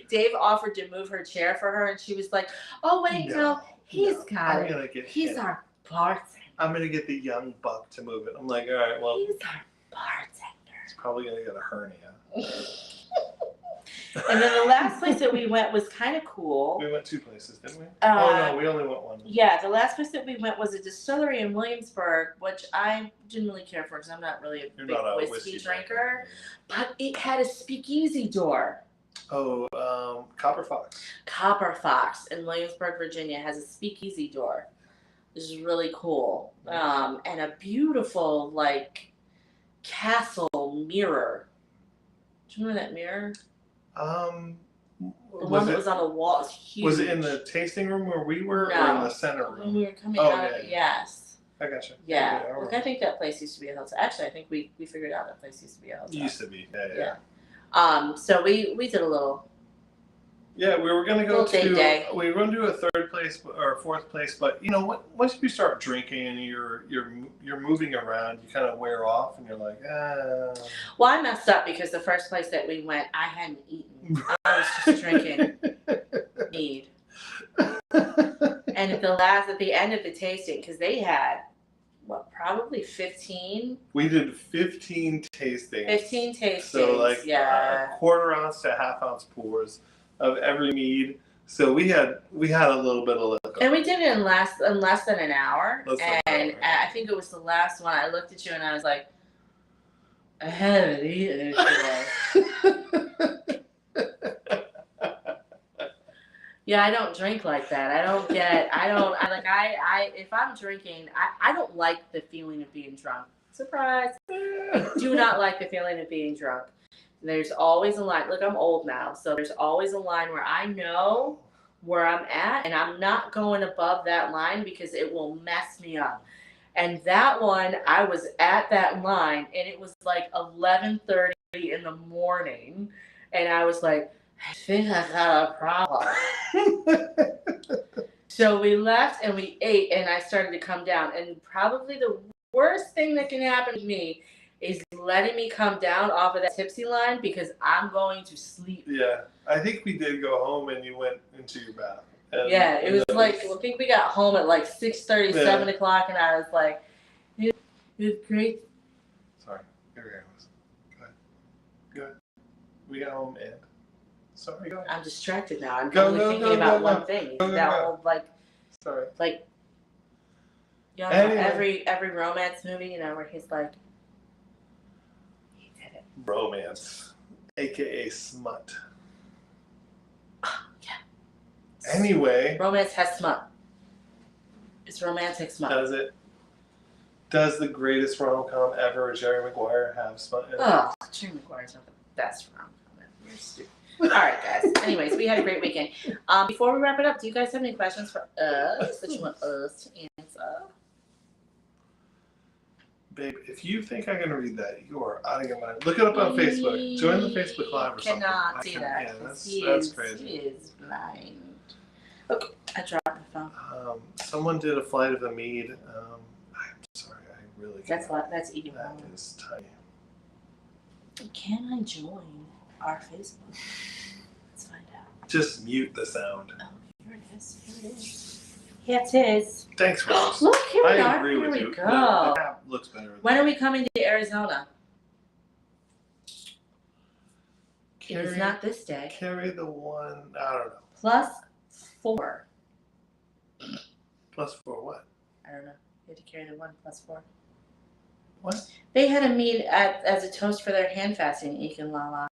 Dave offered to move her chair for her, and she was like, "Oh wait, no, he's got it. He's our bartender.
I'm gonna get the young buck to move it." I'm like, all right, well,
he's our bartender.
He's probably gonna get a hernia.
And then the last place that we went was kind of cool.
We went 2 places, didn't we? Oh no, we only went 1.
Yeah, the last place that we went was a distillery in Williamsburg, which I didn't really care for because I'm not really a big whiskey drinker. But it had a speakeasy door.
Oh, Copper Fox.
Copper Fox in Williamsburg, Virginia has a speakeasy door. This is really cool. And a beautiful, like, castle mirror. Do you remember that mirror? The one that was on the wall. It's huge.
Was it in the tasting room where we were, or in the center room?
When we were coming out of it, yes.
I gotcha.
Yeah. Look, I think that place used to be a hotel. Actually, I think we figured out that place used to be a hotel.
Used to be, yeah.
So we did a little.
Yeah, we were gonna go
day.
We were gonna do a 3rd place or 4th place, but you know, once you start drinking and you're moving around, you kind of wear off, and you're like, ah.
Well, I messed up because the first place that we went, I hadn't eaten. I was just drinking mead. And at the end of the tasting, because they had probably 15.
We did 15 tastings.
15 tastings. So
like
yeah.
1/4 ounce to 1/2 ounce pours of every mead. So we had a little bit of liquor.
And we did it in less than an hour.
And
I think it was the last one. I looked at you and I was like, I haven't eaten today. Yeah, I don't drink like that. If I'm drinking, I don't like the feeling of being drunk. Surprise. I do not like the feeling of being drunk. There's always a line. Look, I'm old now, so there's always a line where I know where I'm at, and I'm not going above that line because it will mess me up. And that one, I was at that line, and it was like 11:30 in the morning, and I was like, I think I got a problem. So we left and we ate, and I started to come down. And probably the worst thing that can happen to me is letting me come down off of that tipsy line because I'm going to sleep.
Yeah, I think we did go home and you went into your bath.
Yeah, it was like, I think we got home at like 6:30, 7 o'clock, and I was like, it was great.
Sorry, here I was. Go ahead. We got home and. Sorry, go ahead.
I'm distracted now. I'm only thinking about one thing. That whole
Sorry.
Like, you know, anyway. every romance movie, you know, where he's like, he did it.
Romance, aka smut.
Yeah.
Anyway.
Romance has smut. It's romantic smut.
Does it? Does the greatest rom-com ever, Jerry Maguire, have smut in it?
Oh, Jerry Maguire's not the best rom-com ever. You're stupid. All right, guys. Anyways, we had a great weekend. Before we wrap it up, do you guys have any questions for us that you want us to answer?
Babe, if you think I'm going to read that, you are out of your mind. Look it up on Facebook. Join the Facebook Live or something.
Cannot see that.
Yeah, that's crazy.
He is blind. Okay, I dropped the phone.
Someone did a flight of the Mead. I'm sorry, I really can't.
That's eating.
That is tiny.
Can I join our Facebook? Let's find out.
Just mute the sound.
Oh, here it is. Here it is. Here it is.
Thanks, Rose.
Look, here we are.
I agree with you.
Here we go.
The app looks better.
When are we coming to Arizona? It's not this day.
Carry the one, I don't know.
+4.
+4 what?
I don't know. You had to carry the 1 +4.
What?
They had a meet as a toast for their hand fasting, Eek and Lala.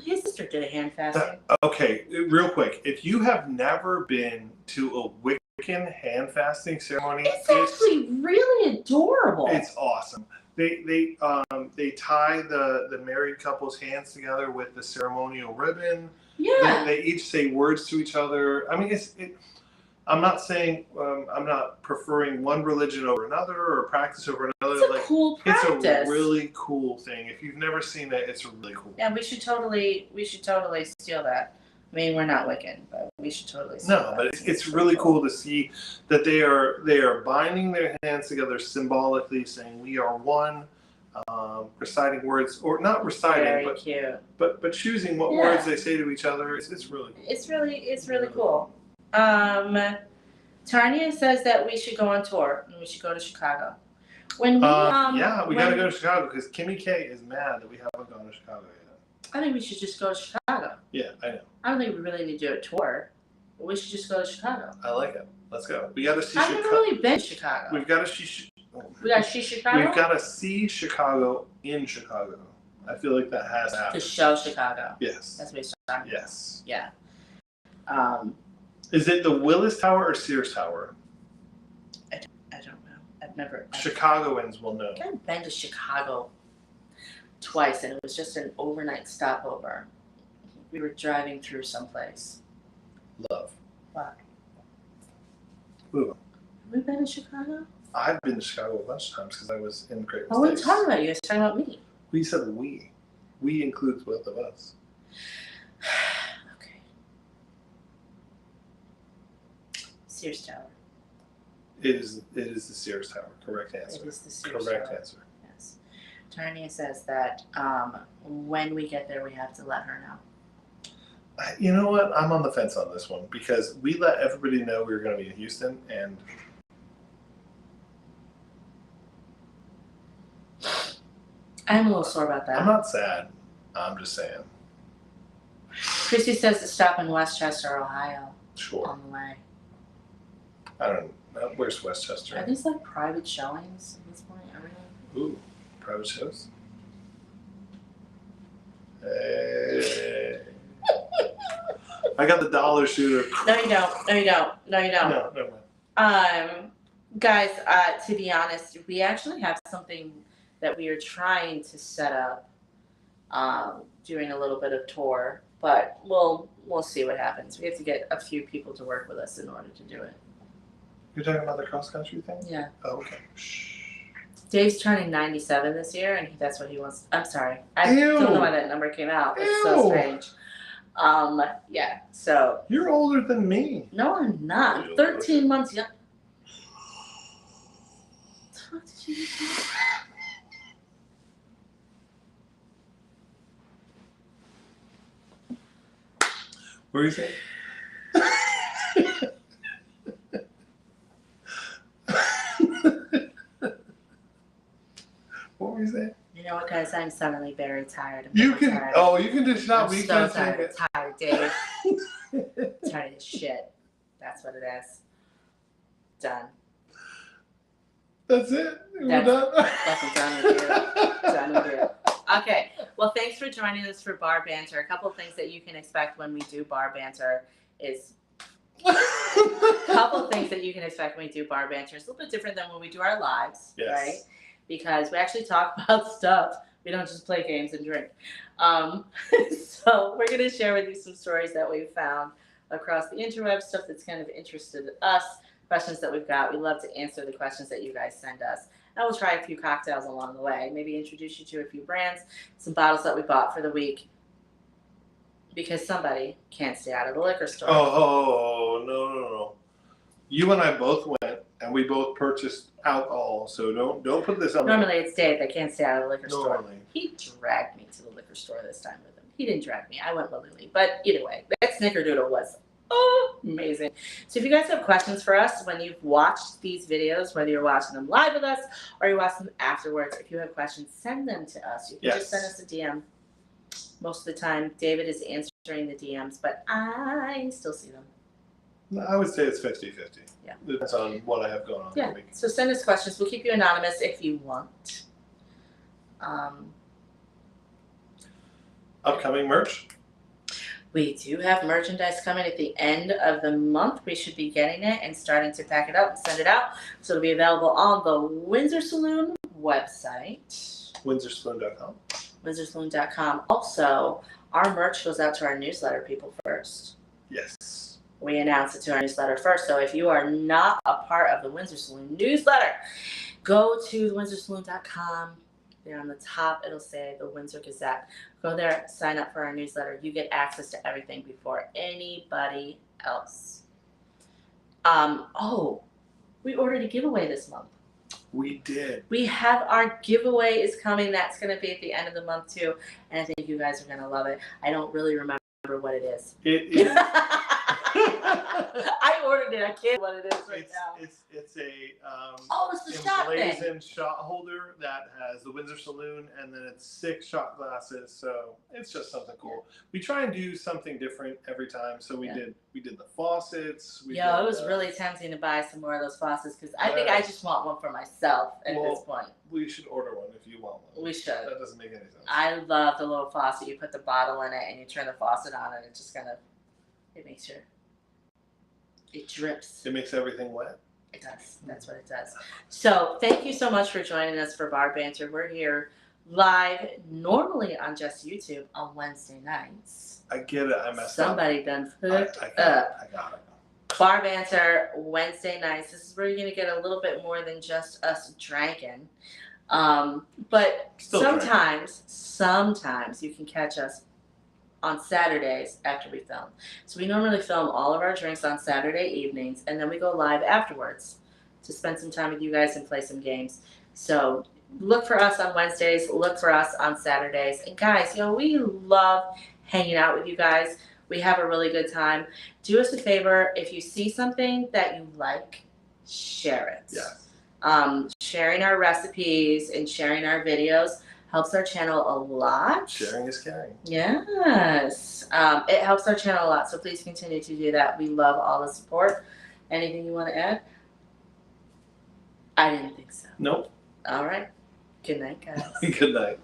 His sister did a hand fasting.
Okay, real quick. If you have never been to a Wiccan hand fasting ceremony,
it's actually really adorable.
It's awesome. They tie the married couple's hands together with the ceremonial ribbon.
Yeah.
They each say words to each other. I mean, I'm not saying I'm not preferring one religion over another or practice over another.
It's a cool practice.
It's a really cool thing. If you've never seen it, it's really cool.
Yeah, we should totally steal that. I mean, we're not Wiccan, but we should totally steal that.
But it's really cool to see that they are binding their hands together symbolically, saying we are one. Reciting words, or not reciting,
very cute.
But choosing what words they say to each other. It's really cool.
It's really cool. Tanya says that we should go on tour and we should go to Chicago. When we
we got to go to Chicago because Kimmy K is mad that we haven't gone to Chicago yet.
I think we should just go to Chicago.
Yeah, I know.
I don't think we really need to do a tour, but we should just go to Chicago.
I like it. Let's go. We got to see Chicago.
I've never really been to Chicago.
We've got to see.
We got to see Chicago.
We've got to see Chicago in Chicago. I feel like that has to happen.
To show Chicago.
Yes.
That's what it's talking about.
Yes.
Yeah.
Is it the Willis Tower or Sears Tower?
I don't know. I've never.
Chicagoans will know.
I've been to Chicago twice, and it was just an overnight stopover. We were driving through someplace.
Love.
What?
Ooh.
Have we been to Chicago?
I've been to Chicago a bunch of times because I was in Great States.
Oh, what are you talking about? You guys talking about me?
We said we. We includes both of us.
Okay. Sears Tower.
It is the Sears Tower. Correct answer.
It is the Sears
Correct
Tower.
answer.
Yes. Tanya says that when we get there, we have to let her know.
You know what? I'm on the fence on this one because we let everybody know we were going to be in Houston, and
I'm a little sore about that.
I'm not sad. I'm just saying.
Christy says to stop in Westchester, Ohio.
Sure.
On the way.
I don't know. Where's Westchester?
Are these like private showings at this point?
Ooh, private shows? Hey. I got the dollar shooter.
No, you don't. No, you don't. No, you don't.
No, never mind.
Guys, to be honest, we actually have something that we are trying to set up, doing a little bit of tour, but we'll see what happens. We have to get a few people to work with us in order to do it.
You're talking about the cross country thing?
Yeah.
Oh, okay. Shh.
Dave's turning 97 this year, and that's what he wants. I'm sorry. I
Ew.
don't know why that number came out. It's so
Ew.
strange. Yeah, so.
You're older than me.
No, I'm not. I'm 13 months young. What did you say?
What were you saying? What were you saying?
You know what, guys? I'm suddenly very tired.
You can.
Tired.
Oh, you can just not.
I'm
We
so
can't
tired.
take it.
Tired, Dave. Tired of shit. That's what it is. Done.
That's it. We're
That's
done.
fucking done with you. Done with you. Okay. Well, thanks for joining us for Bar Banter. A couple things that you can expect when we do Bar Banter is. Couple things that you can expect when we do Bar Banter. It's a little bit different than when we do our lives,
Yes.
right? Because we actually talk about stuff. We don't just play games and drink. So we're going to share with you some stories that we've found across the interweb, stuff that's kind of interested us, questions that we've got. We love to answer the questions that you guys send us. And we'll try a few cocktails along the way. Maybe introduce you to a few brands, some bottles that we bought for the week. Because somebody can't stay out of the liquor store.
Oh, no. You and I both went, and we both purchased alcohol. So don't put this on.
Normally it's Dave that can't stay out of the liquor store.
Normally.
He dragged me to the liquor store this time with him. He didn't drag me. I went willingly. But either way, that snickerdoodle was amazing. So if you guys have questions for us when you've watched these videos, whether you're watching them live with us or you're watching them afterwards, if you have questions, send them to us. You can just send us a DM. Most of the time, David is answering the DMs, but I still see them.
I would say it's 50-50.
Yeah.
Depends on what I have going on.
Yeah. So send us questions. We'll keep you anonymous if you want.
Upcoming merch?
We do have merchandise coming at the end of the month. We should be getting it and starting to pack it up and send it out. So it'll be available on the Windsor Saloon website.
WindsorSaloon.com.
WindsorSaloon.com. Also, our merch goes out to our newsletter people first.
Yes.
We announce it to our newsletter first. So if you are not a part of the Windsor Saloon newsletter, go to WindsorSaloon.com. There on the top, it'll say the Windsor Gazette. Go there, sign up for our newsletter. You get access to everything before anybody else. We ordered a giveaway this month.
We did.
We have our giveaway is coming. That's going to be at the end of the month too. And I think you guys are going to love it. I don't really remember what it is.
It is.
I ordered it. I can't what it is right now.
It's a
It's the shot thing.
emblazoned shot holder that has the Windsor Saloon and then it's 6 shot glasses. So it's just something cool. We try and do something different every time. So we did the faucets.
It was really tempting to buy some more of those faucets because I think I just want one for myself at this point.
We should order one if you want one.
We should.
That doesn't make any sense.
I love the little faucet. You put the bottle in it and you turn the faucet on and it just kind of, it makes your, it drips.
It makes everything wet.
It does. That's what it does. So thank you so much for joining us for Bar Banter. We're here live, normally on just YouTube on Wednesday nights.
I get it. I messed
Somebody done hooked
I got it.
Bar Banter Wednesday nights. This is where you're going to get a little bit more than just us drinking. But
Still
sometimes you can catch us on Saturdays after we film. So we normally film all of our drinks on Saturday evenings, and then we go live afterwards to spend some time with you guys and play some games. So look for us on Wednesdays, look for us on Saturdays. And guys, we love hanging out with you guys. We have a really good time. Do us a favor, if you see something that you like, share it.
Yes.
Sharing our recipes and sharing our videos helps our channel a lot.
Sharing is caring.
Yes. It helps our channel a lot, so please continue to do that. We love all the support. Anything you want to add? I didn't think so.
Nope.
All right. Good night, guys.
Good night.